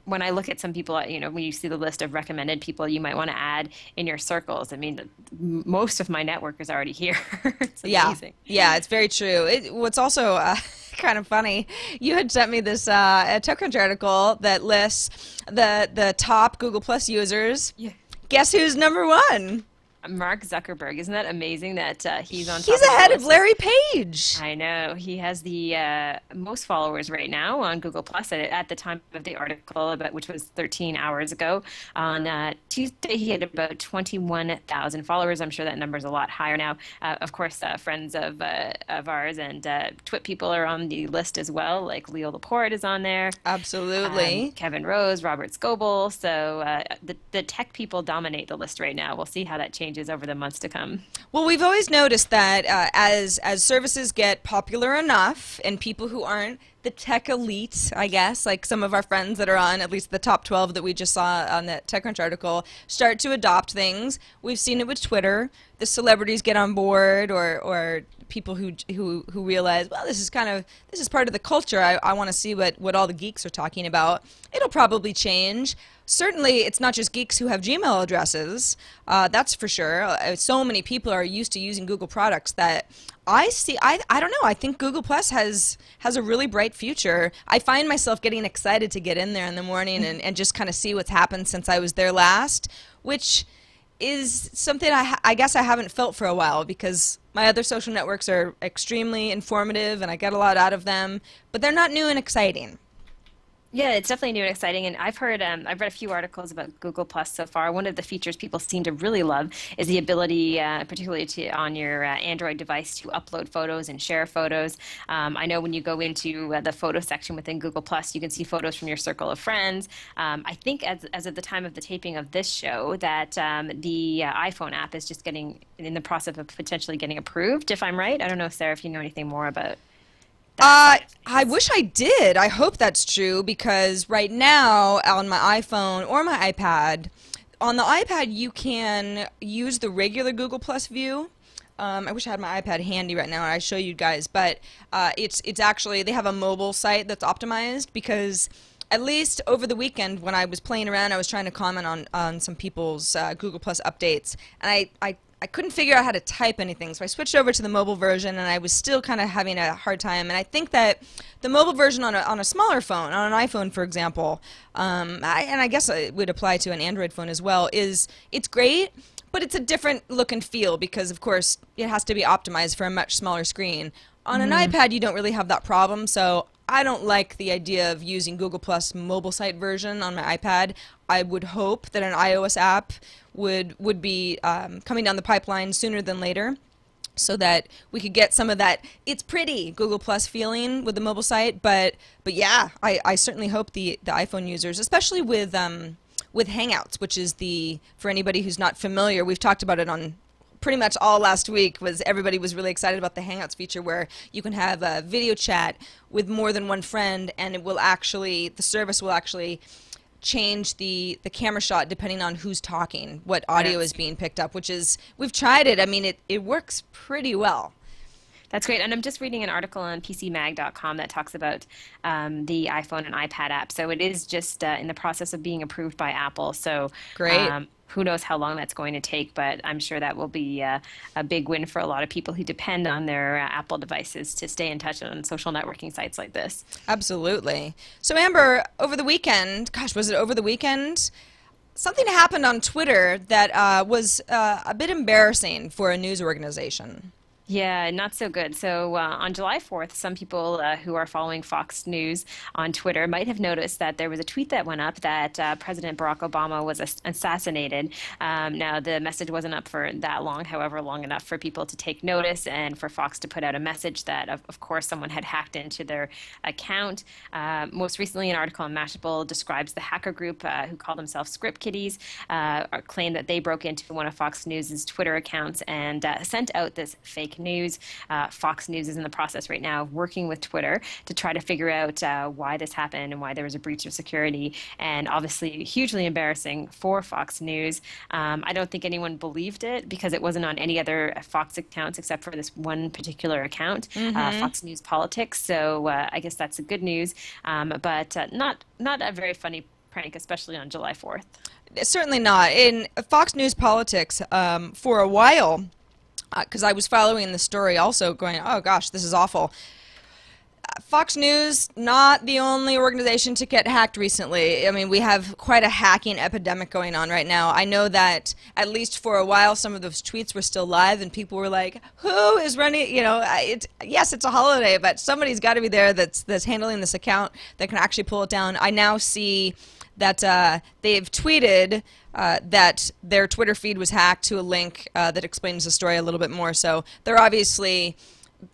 When I look at some people, when you see the list of recommended people you might want to add in your circles, I mean, most of my network is already here. It's amazing. Yeah, it's very true. What's also kind of funny, you had sent me this TechCrunch article that lists the top Google Plus users. Yeah. Guess who's number one? Mark Zuckerberg. Isn't that amazing that he's on top He's ahead of Larry Page. I know. He has the most followers right now on Google Plus at the time of the article, which was 13 hours ago. On Tuesday, he had about 21,000 followers. I'm sure that number's a lot higher now. Of course, friends of ours and TWiT people are on the list as well, like Leo Laporte is on there. Absolutely. Kevin Rose, Robert Scoville. So the tech people dominate the list right now. We'll see how that changes over the months to come. Well, we've always noticed that as services get popular enough and people who aren't the tech elite, I guess, like some of our friends that are on at least the top 12 that we just saw on that TechCrunch article, start to adopt things. We've seen it with Twitter. The celebrities get on board, or people who realize, well, this is part of the culture. I want to see what all the geeks are talking about. It'll probably change. Certainly, it's not just geeks who have Gmail addresses. That's for sure. So many people are used to using Google products that I see. I don't know. I think Google Plus has a really bright future. I find myself getting excited to get in there in the morning and just kind of see what's happened since I was there last, which is something I guess I haven't felt for a while, because my other social networks are extremely informative and I get a lot out of them, but they're not new and exciting. Yeah, it's definitely new and exciting, and I've read a few articles about Google Plus so far. One of the features people seem to really love is the ability, particularly on your Android device, to upload photos and share photos. I know when you go into the photo section within Google Plus, you can see photos from your circle of friends. I think as of the time of the taping of this show, that the iPhone app is just in the process of potentially getting approved, if I'm right. I don't know, Sarah, if you know anything more about I wish I did. I hope that's true, because right now on my iPhone or my iPad, on the iPad you can use the regular Google Plus view. I wish I had my iPad handy right now and I'd show you guys, but it's actually, they have a mobile site that's optimized, because at least over the weekend when I was playing around, I was trying to comment on some people's Google Plus updates, and I couldn't figure out how to type anything, so I switched over to the mobile version, and I was still kind of having a hard time. And I think that the mobile version on a smaller phone, on an iPhone, for example, and I guess it would apply to an Android phone as well, it's great, but it's a different look and feel, because, of course, it has to be optimized for a much smaller screen. On an iPad, you don't really have that problem, so I don't like the idea of using Google Plus mobile site version on my iPad. I would hope that an iOS app would be coming down the pipeline sooner than later, so that we could get some of that it's pretty Google Plus feeling with the mobile site. But yeah, I certainly hope the iPhone users, especially with Hangouts, which is for anybody who's not familiar, we've talked about it on pretty much all last week, everybody was really excited about the Hangouts feature, where you can have a video chat with more than one friend, and the service will actually change the camera shot depending on who's talking, what audio is being picked up, we've tried it. I mean, it works pretty well. That's great. And I'm just reading an article on PCMag.com that talks about the iPhone and iPad app. So it is just in the process of being approved by Apple. So great. Who knows how long that's going to take, but I'm sure that will be a big win for a lot of people who depend on their Apple devices to stay in touch on social networking sites like this. Absolutely. So Amber, over the weekend, was it over the weekend? Something happened on Twitter that was a bit embarrassing for a news organization. Yeah, not so good. So on July 4th, some people who are following Fox News on Twitter might have noticed that there was a tweet that went up that President Barack Obama was assassinated. Now, the message wasn't up for that long, however, long enough for people to take notice and for Fox to put out a message that, of course, someone had hacked into their account. Most recently, an article on Mashable describes the hacker group who call themselves Script Kiddies, claimed that they broke into one of Fox News' Twitter accounts and sent out this fake news. Fox News is in the process right now of working with Twitter to try to figure out why this happened and why there was a breach of security, and obviously hugely embarrassing for Fox News. I don't think anyone believed it because it wasn't on any other Fox accounts except for this one particular account, Fox News Politics. So I guess that's good news, but not a very funny prank, especially on July 4th. Certainly not. In Fox News Politics, for a while, because I was following the story also going, oh gosh, this is awful. Fox News, not the only organization to get hacked recently. I mean, we have quite a hacking epidemic going on right now. I know that at least for a while some of those tweets were still live and people were like, who is running, yes, it's a holiday, but somebody's got to be there that's handling this account that can actually pull it down. I now see that they've tweeted that their Twitter feed was hacked to a link that explains the story a little bit more. So they're obviously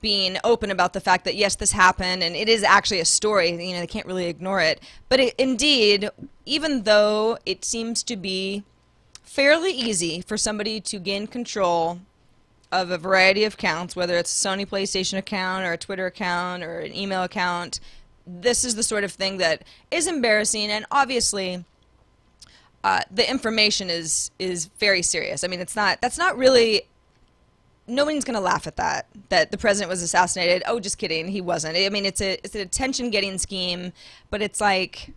being open about the fact that, yes, this happened, and it is actually a story. They can't really ignore it. But indeed, even though it seems to be fairly easy for somebody to gain control of a variety of accounts, whether it's a Sony PlayStation account or a Twitter account or an email account, this is the sort of thing that is embarrassing, and obviously the information is very serious. I mean, that's not really, nobody's going to laugh at that the president was assassinated. Oh, just kidding, he wasn't. I mean, it's an attention-getting scheme, but it's like,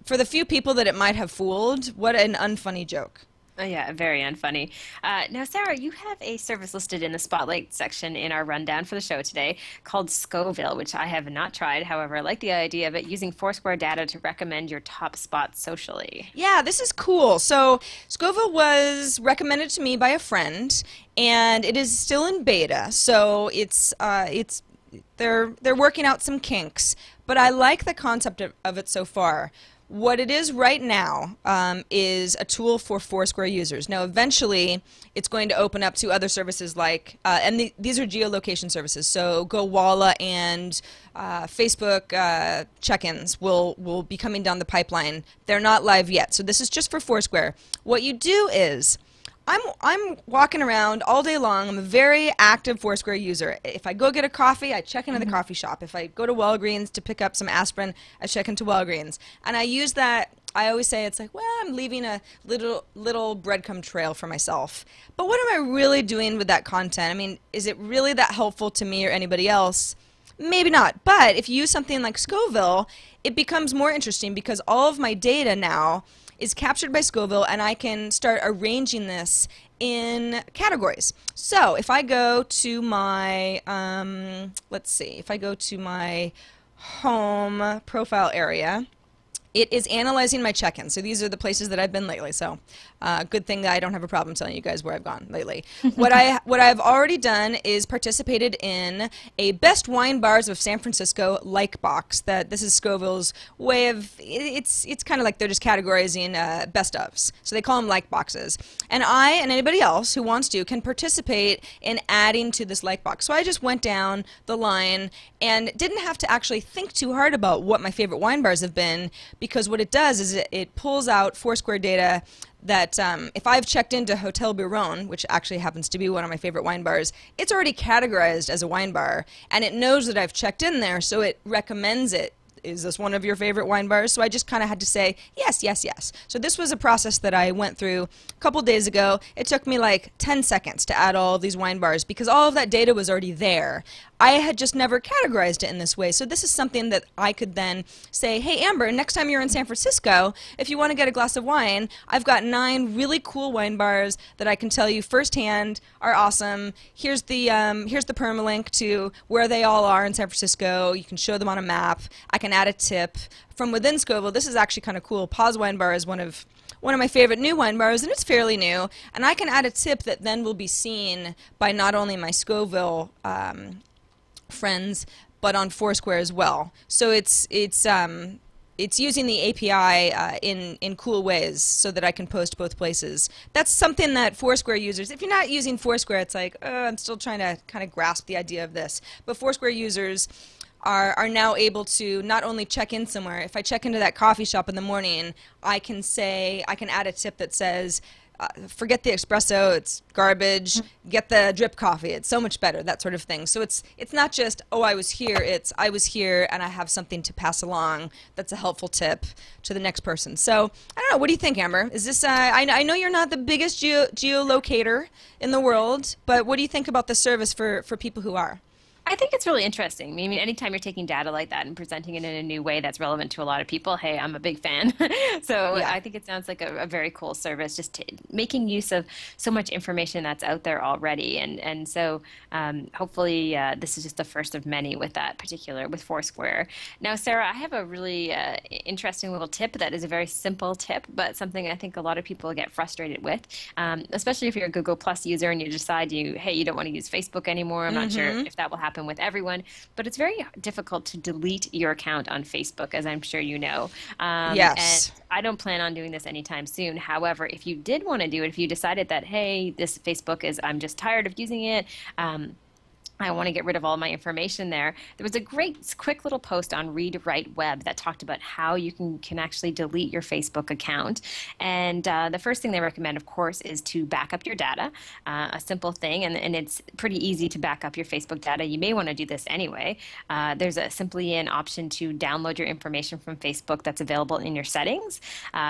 for the few people that it might have fooled, what an unfunny joke. Oh, yeah, very unfunny. Now, Sarah, you have a service listed in the Spotlight section in our rundown for the show today called Scoville, which I have not tried. However, I like the idea of it, using Foursquare data to recommend your top spots socially. Yeah, this is cool. So Scoville was recommended to me by a friend, and it is still in beta. So they're working out some kinks, but I like the concept of it so far. What it is right now is a tool for Foursquare users. Now, eventually, it's going to open up to other services like, and these are geolocation services, so GoWalla and Facebook check-ins will be coming down the pipeline. They're not live yet, so this is just for Foursquare. What you do is, I'm walking around all day long. I'm a very active Foursquare user. If I go get a coffee, I check into the coffee shop. If I go to Walgreens to pick up some aspirin, I check into Walgreens. And I use that, I always say it's like, well, I'm leaving a little breadcrumb trail for myself. But what am I really doing with that content? I mean, is it really that helpful to me or anybody else? Maybe not. But if you use something like Scoville, it becomes more interesting because all of my data now is captured by Scoville, and I can start arranging this in categories. So if I go to my, let's see, if I go to my home profile area, it is analyzing my check-ins. So these are the places that I've been lately. So good thing that I don't have a problem telling you guys where I've gone lately. What I've already done is participated in a best wine bars of San Francisco like box. This is Scoville's way of, it's kind of like they're just categorizing best ofs. So they call them like boxes. And I and anybody else who wants to can participate in adding to this like box. So I just went down the line and didn't have to actually think too hard about what my favorite wine bars have been, because what it does is it pulls out Foursquare data that if I've checked into Hotel Biron, which actually happens to be one of my favorite wine bars, it's already categorized as a wine bar, and it knows that I've checked in there, so it recommends it. Is this one of your favorite wine bars? So I just kind of had to say, yes, yes, yes. So this was a process that I went through a couple days ago. It took me like 10 seconds to add all of these wine bars because all of that data was already there. I had just never categorized it in this way. So this is something that I could then say, hey, Amber, next time you're in San Francisco, if you want to get a glass of wine, I've got 9 really cool wine bars that I can tell you firsthand are awesome. Here's the permalink to where they all are in San Francisco. You can show them on a map. I can add a tip. From within Scoville, this is actually kind of cool. Paz Wine Bar is one of my favorite new wine bars, and it's fairly new. And I can add a tip that then will be seen by not only my Scoville friends, but on Foursquare as well. So it's using the API in cool ways so that I can post both places. That's something that Foursquare users, if you're not using Foursquare, it's like, I'm still trying to kind of grasp the idea of this. But Foursquare users are now able to not only check in somewhere. If I check into that coffee shop in the morning, I can add a tip that says, forget the espresso, it's garbage, get the drip coffee, it's so much better, that sort of thing. So it's not just, oh, I was here, it's I was here and I have something to pass along that's a helpful tip to the next person. So I don't know, what do you think, Amber? Is this, I know you're not the biggest geolocator in the world, but what do you think about the service for people who are? I think it's really interesting. I mean, anytime you're taking data like that and presenting it in a new way that's relevant to a lot of people, hey, I'm a big fan. So yeah. I think it sounds like a very cool service, just making use of so much information that's out there already. And so hopefully this is just the first of many with Foursquare. Now, Sarah, I have a really interesting little tip that is a very simple tip, but something I think a lot of people get frustrated with, especially if you're a Google Plus user and you decide hey, you don't want to use Facebook anymore. I'm not sure if that will happen with everyone, but it's very difficult to delete your account on Facebook, as I'm sure you know. Yes. And I don't plan on doing this anytime soon. However, if you did want to do it, if you decided that, hey, this Facebook I'm just tired of using it, I want to get rid of all my information there. There was a great quick little post on Read Write Web that talked about how you can actually delete your Facebook account. And the first thing they recommend, of course, is to back up your data. A simple thing, and it's pretty easy to back up your Facebook data. You may want to do this anyway. There's simply an option to download your information from Facebook that's available in your settings,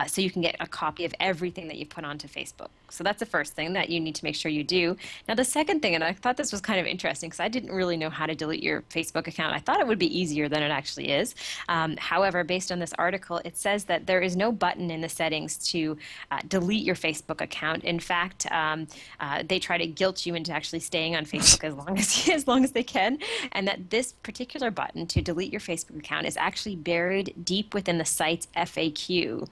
so you can get a copy of everything that you put onto Facebook. So that's the first thing that you need to make sure you do. Now, the second thing, and I thought this was kind of interesting because I didn't really know how to delete your Facebook account. I thought it would be easier than it actually is. However, based on this article, it says that there is no button in the settings to delete your Facebook account. In fact, they try to guilt you into actually staying on Facebook as long as they can, and that this particular button to delete your Facebook account is actually buried deep within the site's FAQ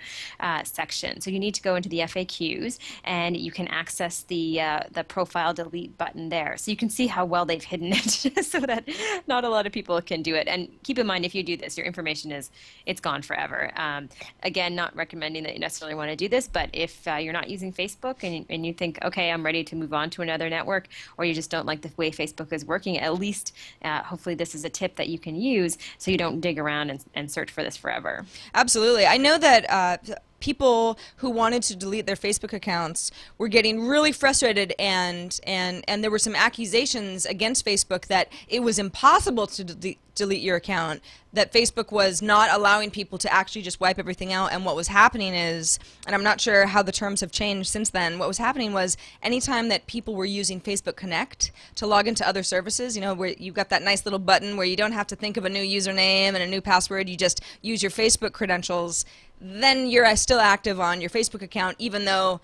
section. So you need to go into the FAQs, and you can access the profile delete button there. So you can see how well they've hidden it so that not a lot of people can do it. And keep in mind, if you do this, your information it's gone forever. Again, not recommending that you necessarily want to do this, but if you're not using Facebook and you think, okay, I'm ready to move on to another network, or you just don't like the way Facebook is working, at least hopefully this is a tip that you can use so you don't dig around and search for this forever. Absolutely. I know that people who wanted to delete their Facebook accounts were getting really frustrated, and there were some accusations against Facebook that it was impossible to delete your account, that Facebook was not allowing people to actually just wipe everything out. And what was happening is, and I'm not sure how the terms have changed since then, what was happening was anytime that people were using Facebook Connect to log into other services, you know, where you've got that nice little button where you don't have to think of a new username and a new password, you just use your Facebook credentials, then you're still active on your Facebook account, even though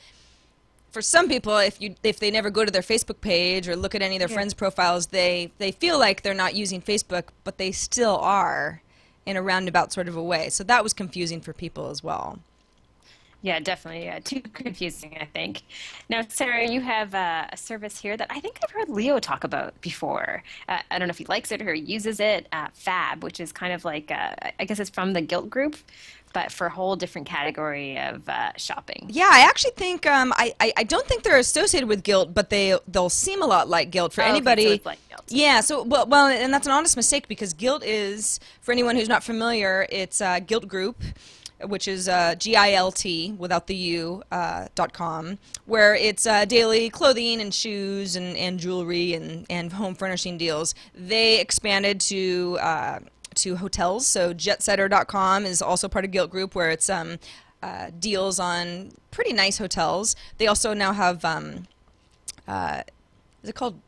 for some people, if they never go to their Facebook page or look at any of their friends' profiles, they feel like they're not using Facebook, but they still are in a roundabout sort of a way. So that was confusing for people as well. Yeah, definitely. Too confusing, I think. Now, Sarah, you have a service here that I think I've heard Leo talk about before. I don't know if he likes it or uses it. Fab, which is kind of like, I guess it's from the Guilt group, but for a whole different category of shopping. Yeah, I actually think I don't think they're associated with Guilt, but they'll seem a lot like Guilt for anybody. Okay, so it's like Guilt. Yeah, so well, and that's an honest mistake, because Guilt is, for anyone who's not familiar, it's a Guilt group, which is GILT without the U .com, where it's daily clothing and shoes and jewelry and home furnishing deals. They expanded to hotels, so jetsetter.com is also part of Guilt Group, where it's deals on pretty nice hotels. They also now have is it called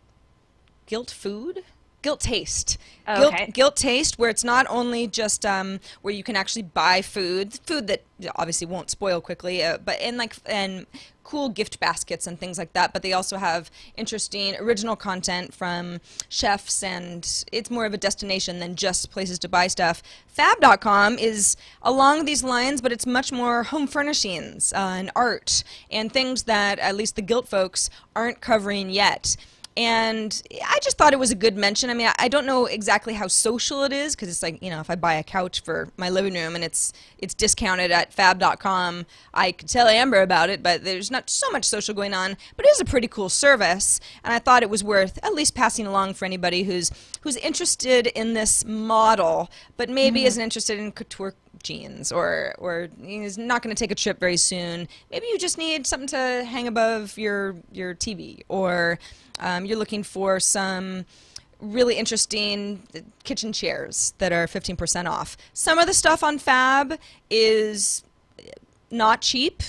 Guilt Food? Guilt Taste. Oh, okay. Guilt Taste, where it's not only just where you can actually buy food that obviously won't spoil quickly, but and cool gift baskets and things like that. But they also have interesting original content from chefs, and it's more of a destination than just places to buy stuff. Fab.com is along these lines, but it's much more home furnishings and art and things that at least the Guilt folks aren't covering yet. And I just thought it was a good mention. I mean, I don't know exactly how social it is, because it's like, you know, if I buy a couch for my living room and it's discounted at fab.com, I could tell Amber about it, but there's not so much social going on. But it is a pretty cool service, and I thought it was worth at least passing along for anybody who's interested in this model, but maybe isn't interested in couture jeans, or is not going to take a trip very soon. Maybe you just need something to hang above your TV, or you're looking for some really interesting kitchen chairs that are 15% off. Some of the stuff on Fab is not cheap,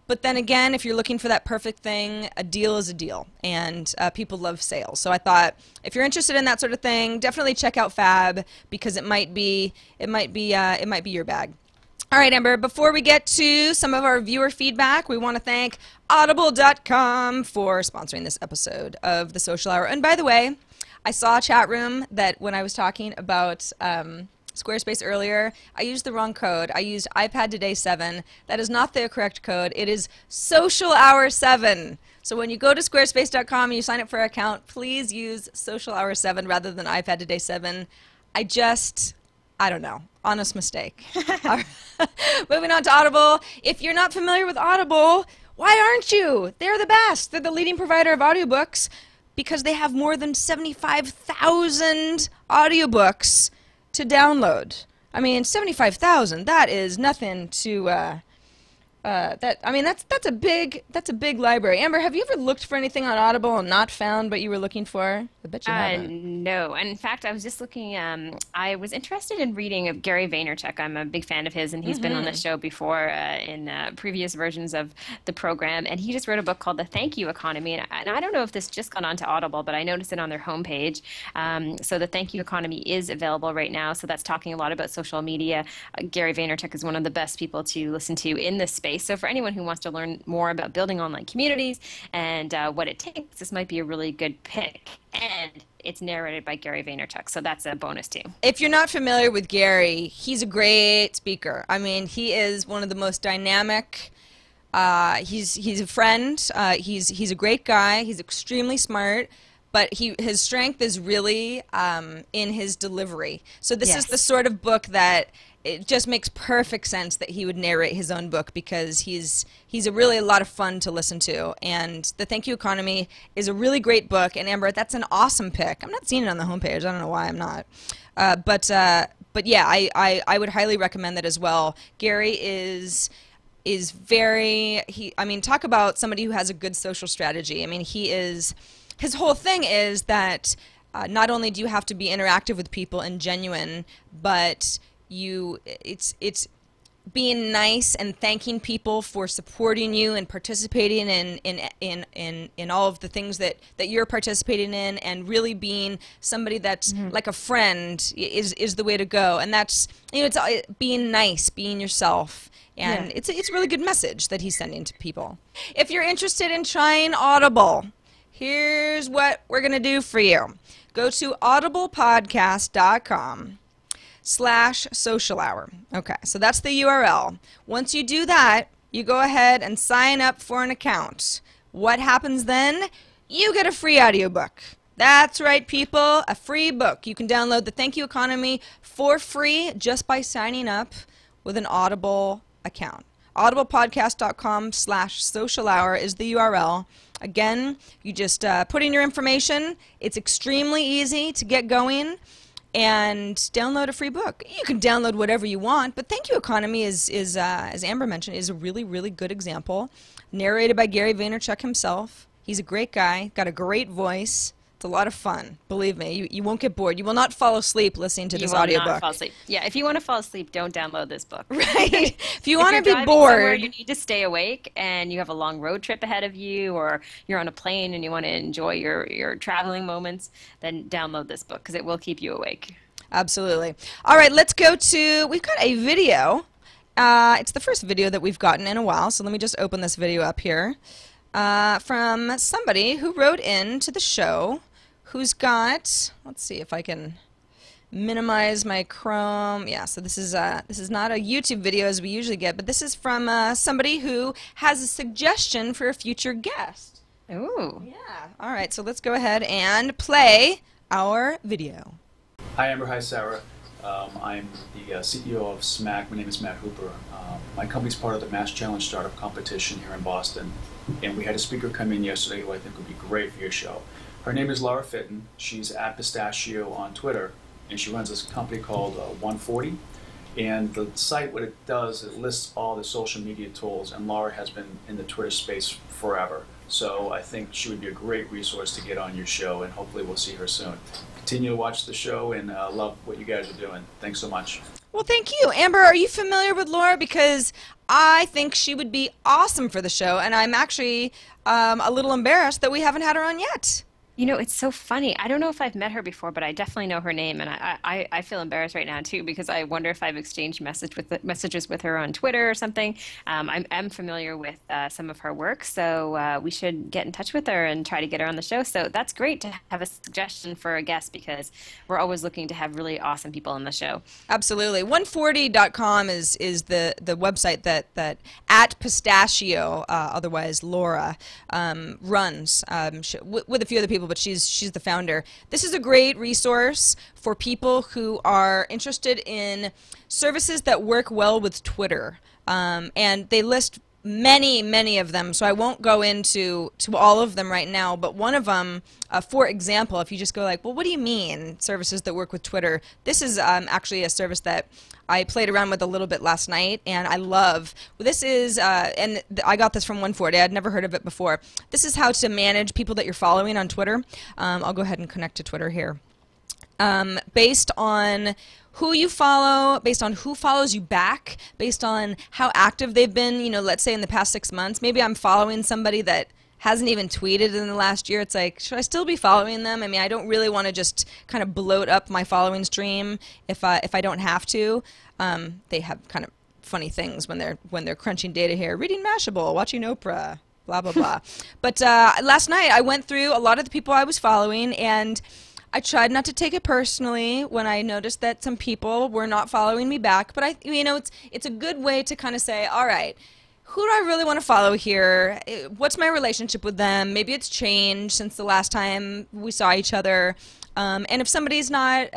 but then again, if you're looking for that perfect thing, a deal is a deal, and people love sales. So I thought, if you're interested in that sort of thing, definitely check out Fab, because it might be your bag. All right, Amber, before we get to some of our viewer feedback, we want to thank Audible.com for sponsoring this episode of The Social Hour. And by the way, I saw a chat room that when I was talking about Squarespace earlier, I used the wrong code. I used iPad Today 7. That is not the correct code. It is Social Hour 7. So when you go to squarespace.com and you sign up for an account, please use Social Hour 7 rather than iPad Today 7. I don't know. Honest mistake. Moving on to Audible. If you're not familiar with Audible, why aren't you? They're the best. They're the leading provider of audiobooks. because they have more than 75,000 audiobooks to download. I mean, 75,000, that is nothing to that's a big library. Amber, have you ever looked for anything on Audible and not found what you were looking for? I bet you haven't. No. And in fact, I was just looking, I was interested in reading of Gary Vaynerchuk. I'm a big fan of his, and he's been on the show before in previous versions of the program. And he just wrote a book called The Thank You Economy. And I don't know if this just got onto Audible, but I noticed it on their homepage. So The Thank You Economy is available right now. So that's talking a lot about social media. Gary Vaynerchuk is one of the best people to listen to in this space. So for anyone who wants to learn more about building online communities and what it takes, this might be a really good pick. And it's narrated by Gary Vaynerchuk, so that's a bonus too. If you're not familiar with Gary, he's a great speaker. I mean, he is one of the most dynamic. He's a friend. He's a great guy. He's extremely smart. But his strength is really in his delivery. So this is the sort of book that it just makes perfect sense that he would narrate his own book, because he's really a lot of fun to listen to. And The Thank You Economy is a really great book. And Amber, that's an awesome pick. I'm not seeing it on the homepage. I don't know why I'm not. But yeah, I would highly recommend that as well. Gary is very, I mean, talk about somebody who has a good social strategy. I mean, his whole thing is that not only do you have to be interactive with people and genuine, but it's being nice and thanking people for supporting you and participating in all of the things that you're participating in, and really being somebody that's like a friend is the way to go. And that's, it's being nice, being yourself. And it's a really good message that he's sending to people. If you're interested in trying Audible, here's what we're going to do for you. Go to audiblepodcast.com/social hour. Okay, so that's the URL. Once you do that, you go ahead and sign up for an account. What happens then? You get a free audiobook. That's right, people, a free book. You can download The Thank You Economy for free just by signing up with an Audible account. audiblepodcast.com/social hour is the URL. Again, you just put in your information. It's extremely easy to get going and download a free book. You can download whatever you want, but Thank You Economy is as Amber mentioned, is a really, really good example. Narrated by Gary Vaynerchuk himself. He's a great guy, got a great voice. It's a lot of fun. Believe me, you won't get bored. You will not fall asleep listening to this audiobook. You will not fall asleep. Yeah, if you want to fall asleep, don't download this book. Right. If you want to be bored, you need to stay awake, and you have a long road trip ahead of you, or you're on a plane and you want to enjoy your traveling moments, then download this book, because it will keep you awake. Absolutely. All right, let's go to, we've got a video. It's the first video that we've gotten in a while, so let me just open this video up here. From somebody who wrote in to the show, who's got, let's see if I can minimize my Chrome. Yeah, so this is not a YouTube video as we usually get, but this is from somebody who has a suggestion for a future guest. Ooh. Yeah. All right, so let's go ahead and play our video. Hi Amber, hi Sarah. I'm the CEO of SMAC. My name is Matt Hooper. My company's part of the Mass Challenge Startup Competition here in Boston, and we had a speaker come in yesterday who I think would be great for your show. Her name is Laura Fitton. She's at Pistachio on Twitter, and she runs this company called 140. And the site, what it does, it lists all the social media tools, and Laura has been in the Twitter space forever. So I think she would be a great resource to get on your show, and hopefully we'll see her soon. Continue to watch the show, and love what you guys are doing. Thanks so much. Well, thank you. Amber, are you familiar with Laura? Because I think she would be awesome for the show, and I'm actually a little embarrassed that we haven't had her on yet. You know, it's so funny. I don't know if I've met her before, but I definitely know her name, and I feel embarrassed right now too, because I wonder if I've exchanged messages with her on Twitter or something. I'm familiar with some of her work, so we should get in touch with her and try to get her on the show. So that's great to have a suggestion for a guest, because we're always looking to have really awesome people on the show. Absolutely. 140.com is the website that at Pistachio, otherwise Laura, runs with a few other people, but she's the founder. This is a great resource for people who are interested in services that work well with Twitter. And they list many of them, so I won't go into all of them right now, but one of them, for example, if you just go like, well, what do you mean services that work with Twitter? This is actually a service that I played around with a little bit last night, and I love. This is, I got this from 140. I'd never heard of it before. This is how to manage people that you're following on Twitter. I'll go ahead and connect to Twitter here. Based on who you follow, based on who follows you back, based on how active they've been, you know, let's say in the past 6 months. Maybe I'm following somebody that hasn't even tweeted in the last year. It's like, should I still be following them? I mean, I don't really want to just kind of bloat up my following stream if I don't have to. They have kind of funny things when they're crunching data here, reading Mashable, watching Oprah, blah blah blah. But last night I went through a lot of the people I was following, and I tried not to take it personally when I noticed that some people were not following me back. But you know, it's a good way to kind of say, all right, who do I really want to follow here? What's my relationship with them? Maybe it's changed since the last time we saw each other. And if somebody's not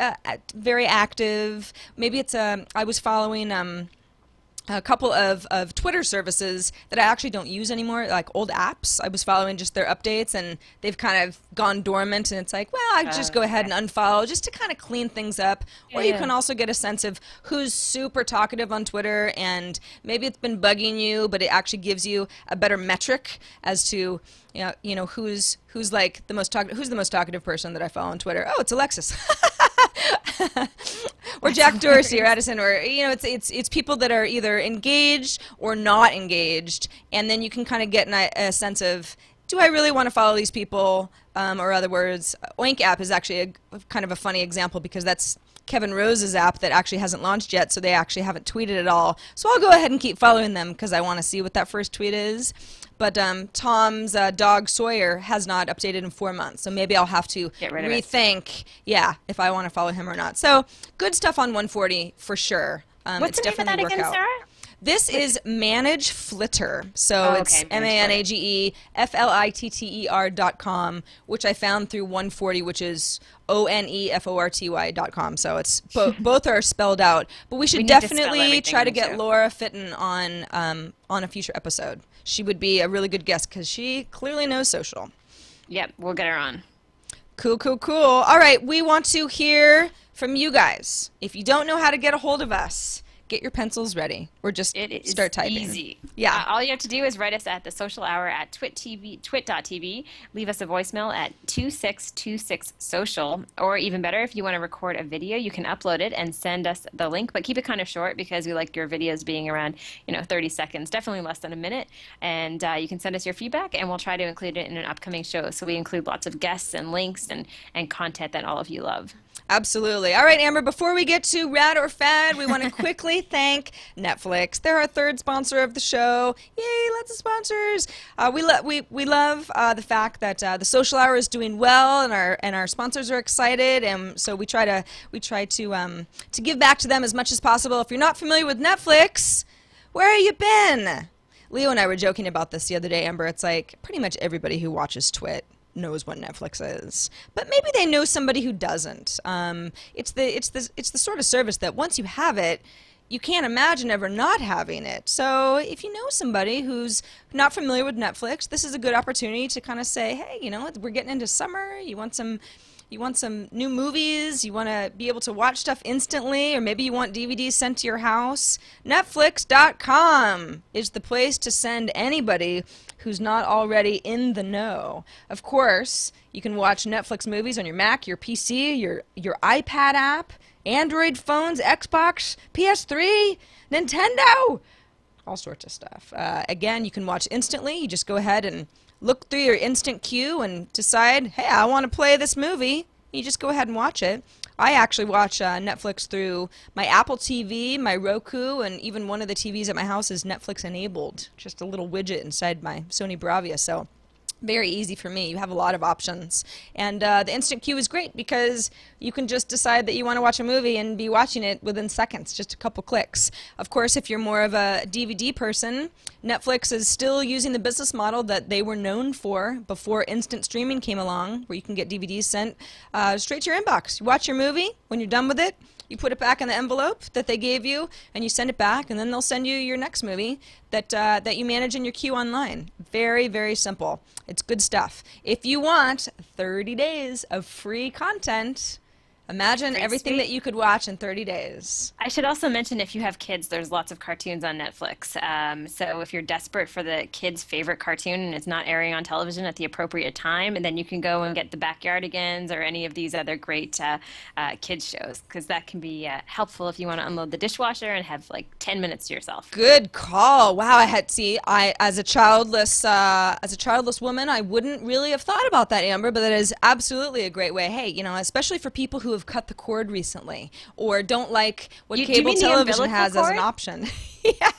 very active, maybe it's I was following a couple of Twitter services that I actually don't use anymore, like old apps. I was following just their updates, and they've kind of gone dormant, and it's like, well, I just go ahead and unfollow just to kind of clean things up. Or you can also get a sense of who's super talkative on Twitter, and maybe it's been bugging you, but it actually gives you a better metric as to you know who's like the most talkative, who's the most talkative person that I follow on Twitter. Oh, it's Alexis. Or Jack Dorsey or Edison, or you know, it's people that are either engaged or not engaged, and then you can kind of get a sense of, do I really want to follow these people? Or other words, Oink app is actually kind of a funny example, because that's Kevin Rose's app that actually hasn't launched yet, so they actually haven't tweeted at all. So I'll go ahead and keep following them because I want to see what that first tweet is. But Tom's dog Sawyer has not updated in 4 months, so maybe I'll have to rethink, if I want to follow him or not. So good stuff on 140 for sure. What's the name of that again, Sarah? This is Manage Flitter, so it's MANAGEFLITTER.com, which I found through 140, which is ONEFORTY.com. So it's both are spelled out, but we should definitely try to get Laura Fitton on a future episode. She would be a really good guest because she clearly knows social. Yep, we'll get her on. Cool. All right, we want to hear from you guys. If you don't know how to get a hold of us, get your pencils ready, or just start typing. Easy. Yeah. All you have to do is write us at the social hour at twit.tv. Leave us a voicemail at 2626social, or even better, if you want to record a video, you can upload it and send us the link. But keep it kind of short, because we like your videos being around 30 seconds, definitely less than a minute. And you can send us your feedback, and we'll try to include it in an upcoming show. So we include lots of guests and links and content that all of you love. Absolutely. All right, Amber, before we get to Rad or Fad, we want to quickly thank Netflix. They're our third sponsor of the show. Yay, lots of sponsors. We love the fact that the Social Hour is doing well, and our sponsors are excited, and so we try to give back to them as much as possible. If you're not familiar with Netflix, where have you been? Leo and I were joking about this the other day, Amber. It's like pretty much everybody who watches TWiT knows what Netflix is, but maybe they know somebody who doesn't. It's the sort of service that once you have it, you can't imagine ever not having it. So if you know somebody who's not familiar with Netflix, this is a good opportunity to kind of say, hey, we're getting into summer. You want some new movies, you want to be able to watch stuff instantly, or maybe you want DVDs sent to your house. Netflix.com is the place to send anybody who's not already in the know. Of course, you can watch Netflix movies on your Mac, your PC, your iPad app, Android phones, Xbox, PS3, Nintendo, all sorts of stuff. Again, you can watch instantly. You just go ahead and look through your instant queue and decide, hey, I want to play this movie. You just go ahead and watch it. I actually watch Netflix through my Apple TV, my Roku, and even one of the TVs at my house is Netflix enabled. Just a little widget inside my Sony Bravia. So very easy for me. You have a lot of options. And the instant queue is great because you can just decide that you want to watch a movie and be watching it within seconds, just a couple clicks. Of course, if you're more of a DVD person, Netflix is still using the business model that they were known for before instant streaming came along, where you can get DVDs sent straight to your inbox. You watch your movie. When you're done with it, You put it back in the envelope that they gave you, and you send it back, and then they'll send you your next movie that you manage in your queue online. Very, very simple. It's good stuff. If you want 30 days of free content, imagine everything that you could watch in 30 days. I should also mention, if you have kids, there's lots of cartoons on Netflix. So if you're desperate for the kids' favorite cartoon and it's not airing on television at the appropriate time, and then you can go and get the Backyardigans or any of these other great kids shows, because that can be helpful if you want to unload the dishwasher and have like 10 minutes to yourself. Good call. Wow, as a childless woman, I wouldn't really have thought about that, Amber, but that is absolutely a great way. Hey, you know, especially for people who have cut the cord recently or don't like what cable television has as an option. Yeah,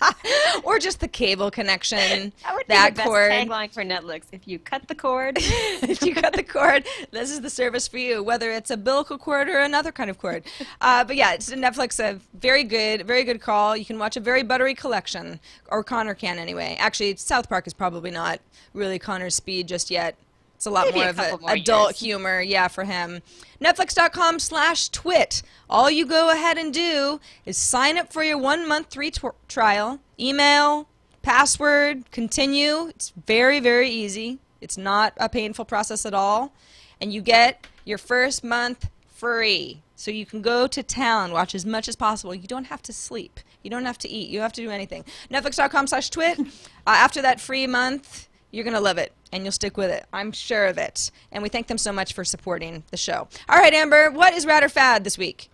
or just the cable connection. That would that be the cord. best tagline for Netflix. If you cut the cord, if you cut the cord, this is the service for you, whether it's a umbilical cord or another kind of cord. But yeah, it's Netflix, a very good call. You can watch a very buttery collection, or Connor can anyway. Actually, South Park is probably not really Connor's speed just yet. It's a lot Maybe more of an adult humor, yeah, for him. Netflix.com/twit. All you go ahead and do is sign up for your 1-month free trial. Email, password, continue. It's very, very easy. It's not a painful process at all. And you get your first month free. So you can go to town, watch as much as possible. You don't have to sleep. You don't have to eat. You don't have to do anything. Netflix.com/twit. After that free month, you're going to love it, and you'll stick with it. I'm sure of it. And we thank them so much for supporting the show. All right, Amber, what is Rad or Fad this week?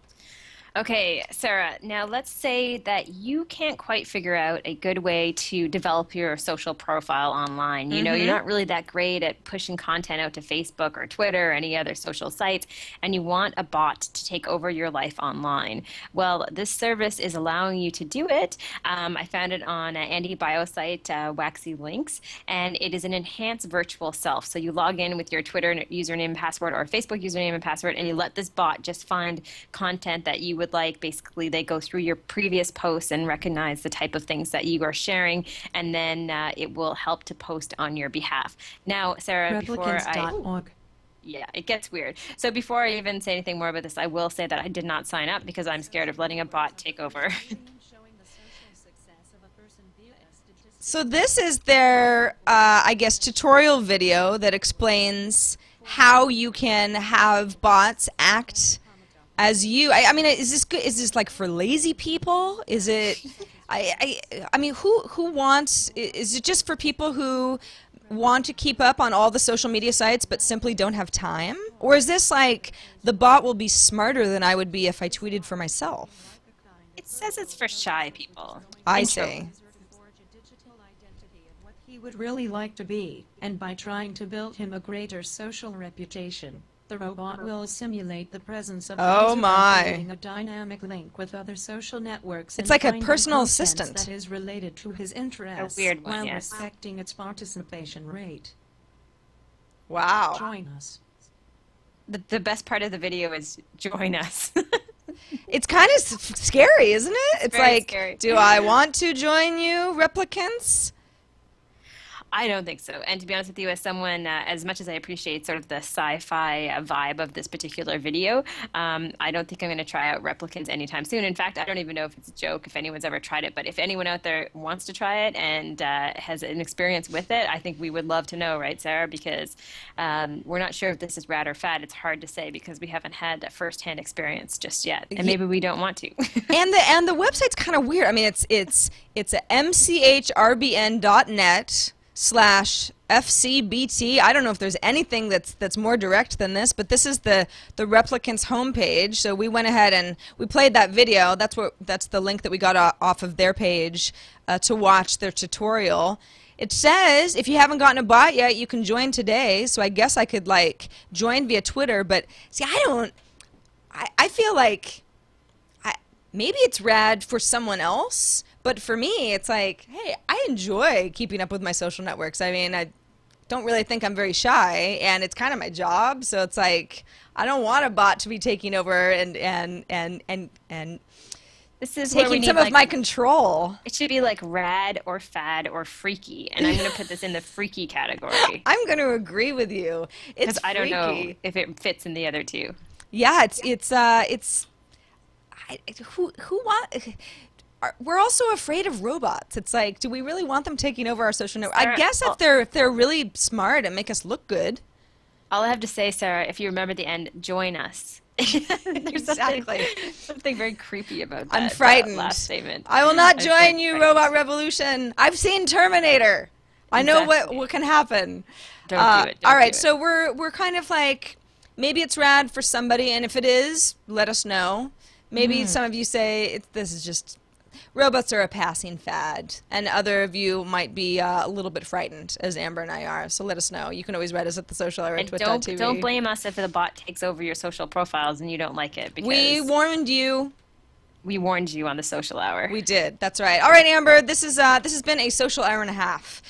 Okay, Sarah, now let's say that you can't quite figure out a good way to develop your social profile online. You know, you're not really that great at pushing content out to Facebook or Twitter or any other social sites, and you want a bot to take over your life online. Well, this service is allowing you to do it. I found it on Andy Bio's site, Waxy Links, and it is an enhanced virtual self. So you log in with your Twitter username and password or Facebook username and password, and you let this bot just find content that you would like. Basically, they go through your previous posts and recognize the type of things that you are sharing, and then it will help to post on your behalf. Now, Sarah, yeah, it gets weird. So before I even say anything more about this, I will say that I did not sign up because I'm scared of letting a bot take over. So this is their, I guess, tutorial video that explains how you can have bots act as you. I mean, is this good? Is this like for lazy people? Is it? I mean, who wants? Is it just for people who want to keep up on all the social media sites but simply don't have time? Or is this like the bot will be smarter than I would be if I tweeted for myself? It says it's for shy people. I see. He would really like to be, and by trying to build him a greater social reputation, the robot will simulate the presence of creating a dynamic link with other social networks. It's like a personal assistant that is related to his interests, a weird one, while yes. respecting its participation rate. Wow. Join us. The best part of the video is join us. It's kind of scary, isn't it? It's very like, scary. Do I want to join you, replicants? I don't think so. And to be honest with you, as someone, as much as I appreciate sort of the sci-fi vibe of this particular video, I don't think I'm going to try out replicants anytime soon. In fact, I don't even know if it's a joke, if anyone's ever tried it. But if anyone out there wants to try it and has an experience with it, I think we would love to know, right, Sarah? Because we're not sure if this is rad or fad. It's hard to say because we haven't had a first-hand experience just yet, and maybe we don't want to. and the website's kind of weird. I mean, it's a mchrbn.net/FCBT. I don't know if there's anything that's more direct than this, but this is the replicants homepage. So we went ahead and we played that video. That's the link that we got off of their page to watch their tutorial. It says if you haven't gotten a bot yet, you can join today. So I guess I could like join via Twitter, but see, I feel like maybe it's rad for someone else. But for me, it's like, hey, I enjoy keeping up with my social networks. I mean, I don't really think I'm very shy, and it's kind of my job. So it's like, I don't want a bot to be taking over and this is taking some of my control. It should be like rad or fad or freaky, and I'm going to put this in the freaky category. I'm going to agree with you. It's I don't know if it fits in the other two. Yeah, it's who want? We're also afraid of robots. It's like, do we really want them taking over our social network? I guess if they're really smart and make us look good. All I have to say, Sarah, if you remember the end, join us. There's something very creepy about that. I'm frightened. Last statement. I will not join you, robot revolution. I've seen Terminator. I know what can happen. Don't do it. All right, so we're kind of like, maybe it's rad for somebody, and if it is, let us know. Maybe some of you say this is just robots are a passing fad, and other of you might be a little bit frightened, as Amber and I are. So let us know. You can always write us at the social hour at twit.tv. Don't blame us if the bot takes over your social profiles and you don't like it. Because we warned you. We warned you on the social hour. We did. That's right. All right, Amber. This has been a social hour and a half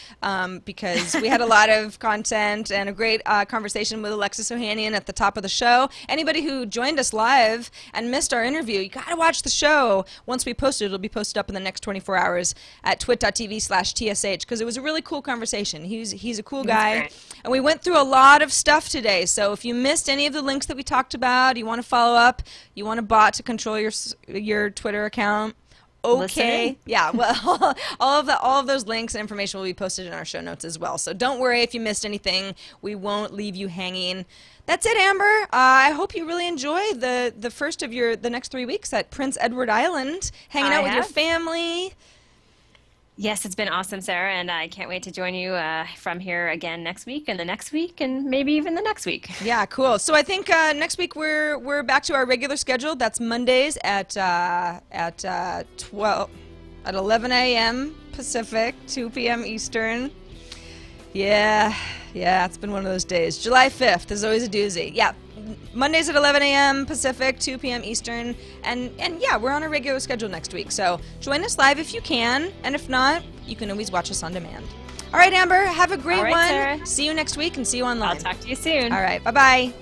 because we had a lot of content and a great conversation with Alexis Ohanian at the top of the show. Anybody who joined us live and missed our interview, you got to watch the show. Once we post it, it'll be posted up in the next 24 hours at twit.tv/TSH because it was a really cool conversation. He's a cool guy. And we went through a lot of stuff today. So if you missed any of the links that we talked about, you want to follow up, you want a bot to control your Twitter account, okay. Yeah, well, all of those links and information will be posted in our show notes as well. So don't worry if you missed anything. We won't leave you hanging. That's it, Amber. I hope you really enjoy the first of the next 3 weeks at Prince Edward Island, hanging out with your family. Yes, it's been awesome, Sarah, and I can't wait to join you from here again next week and the next week and maybe even the next week. Yeah, cool. So I think next week we're back to our regular schedule. That's Mondays at 11 a.m. Pacific, 2 p.m. Eastern. Yeah, it's been one of those days. July 5th is always a doozy. Yeah. Mondays at 11 a.m. Pacific, 2 p.m. Eastern, and yeah, we're on a regular schedule next week. So join us live if you can, and if not, you can always watch us on demand. All right, Amber, have a great one. Sarah. See you next week, and see you online. I'll talk to you soon. All right, bye-bye.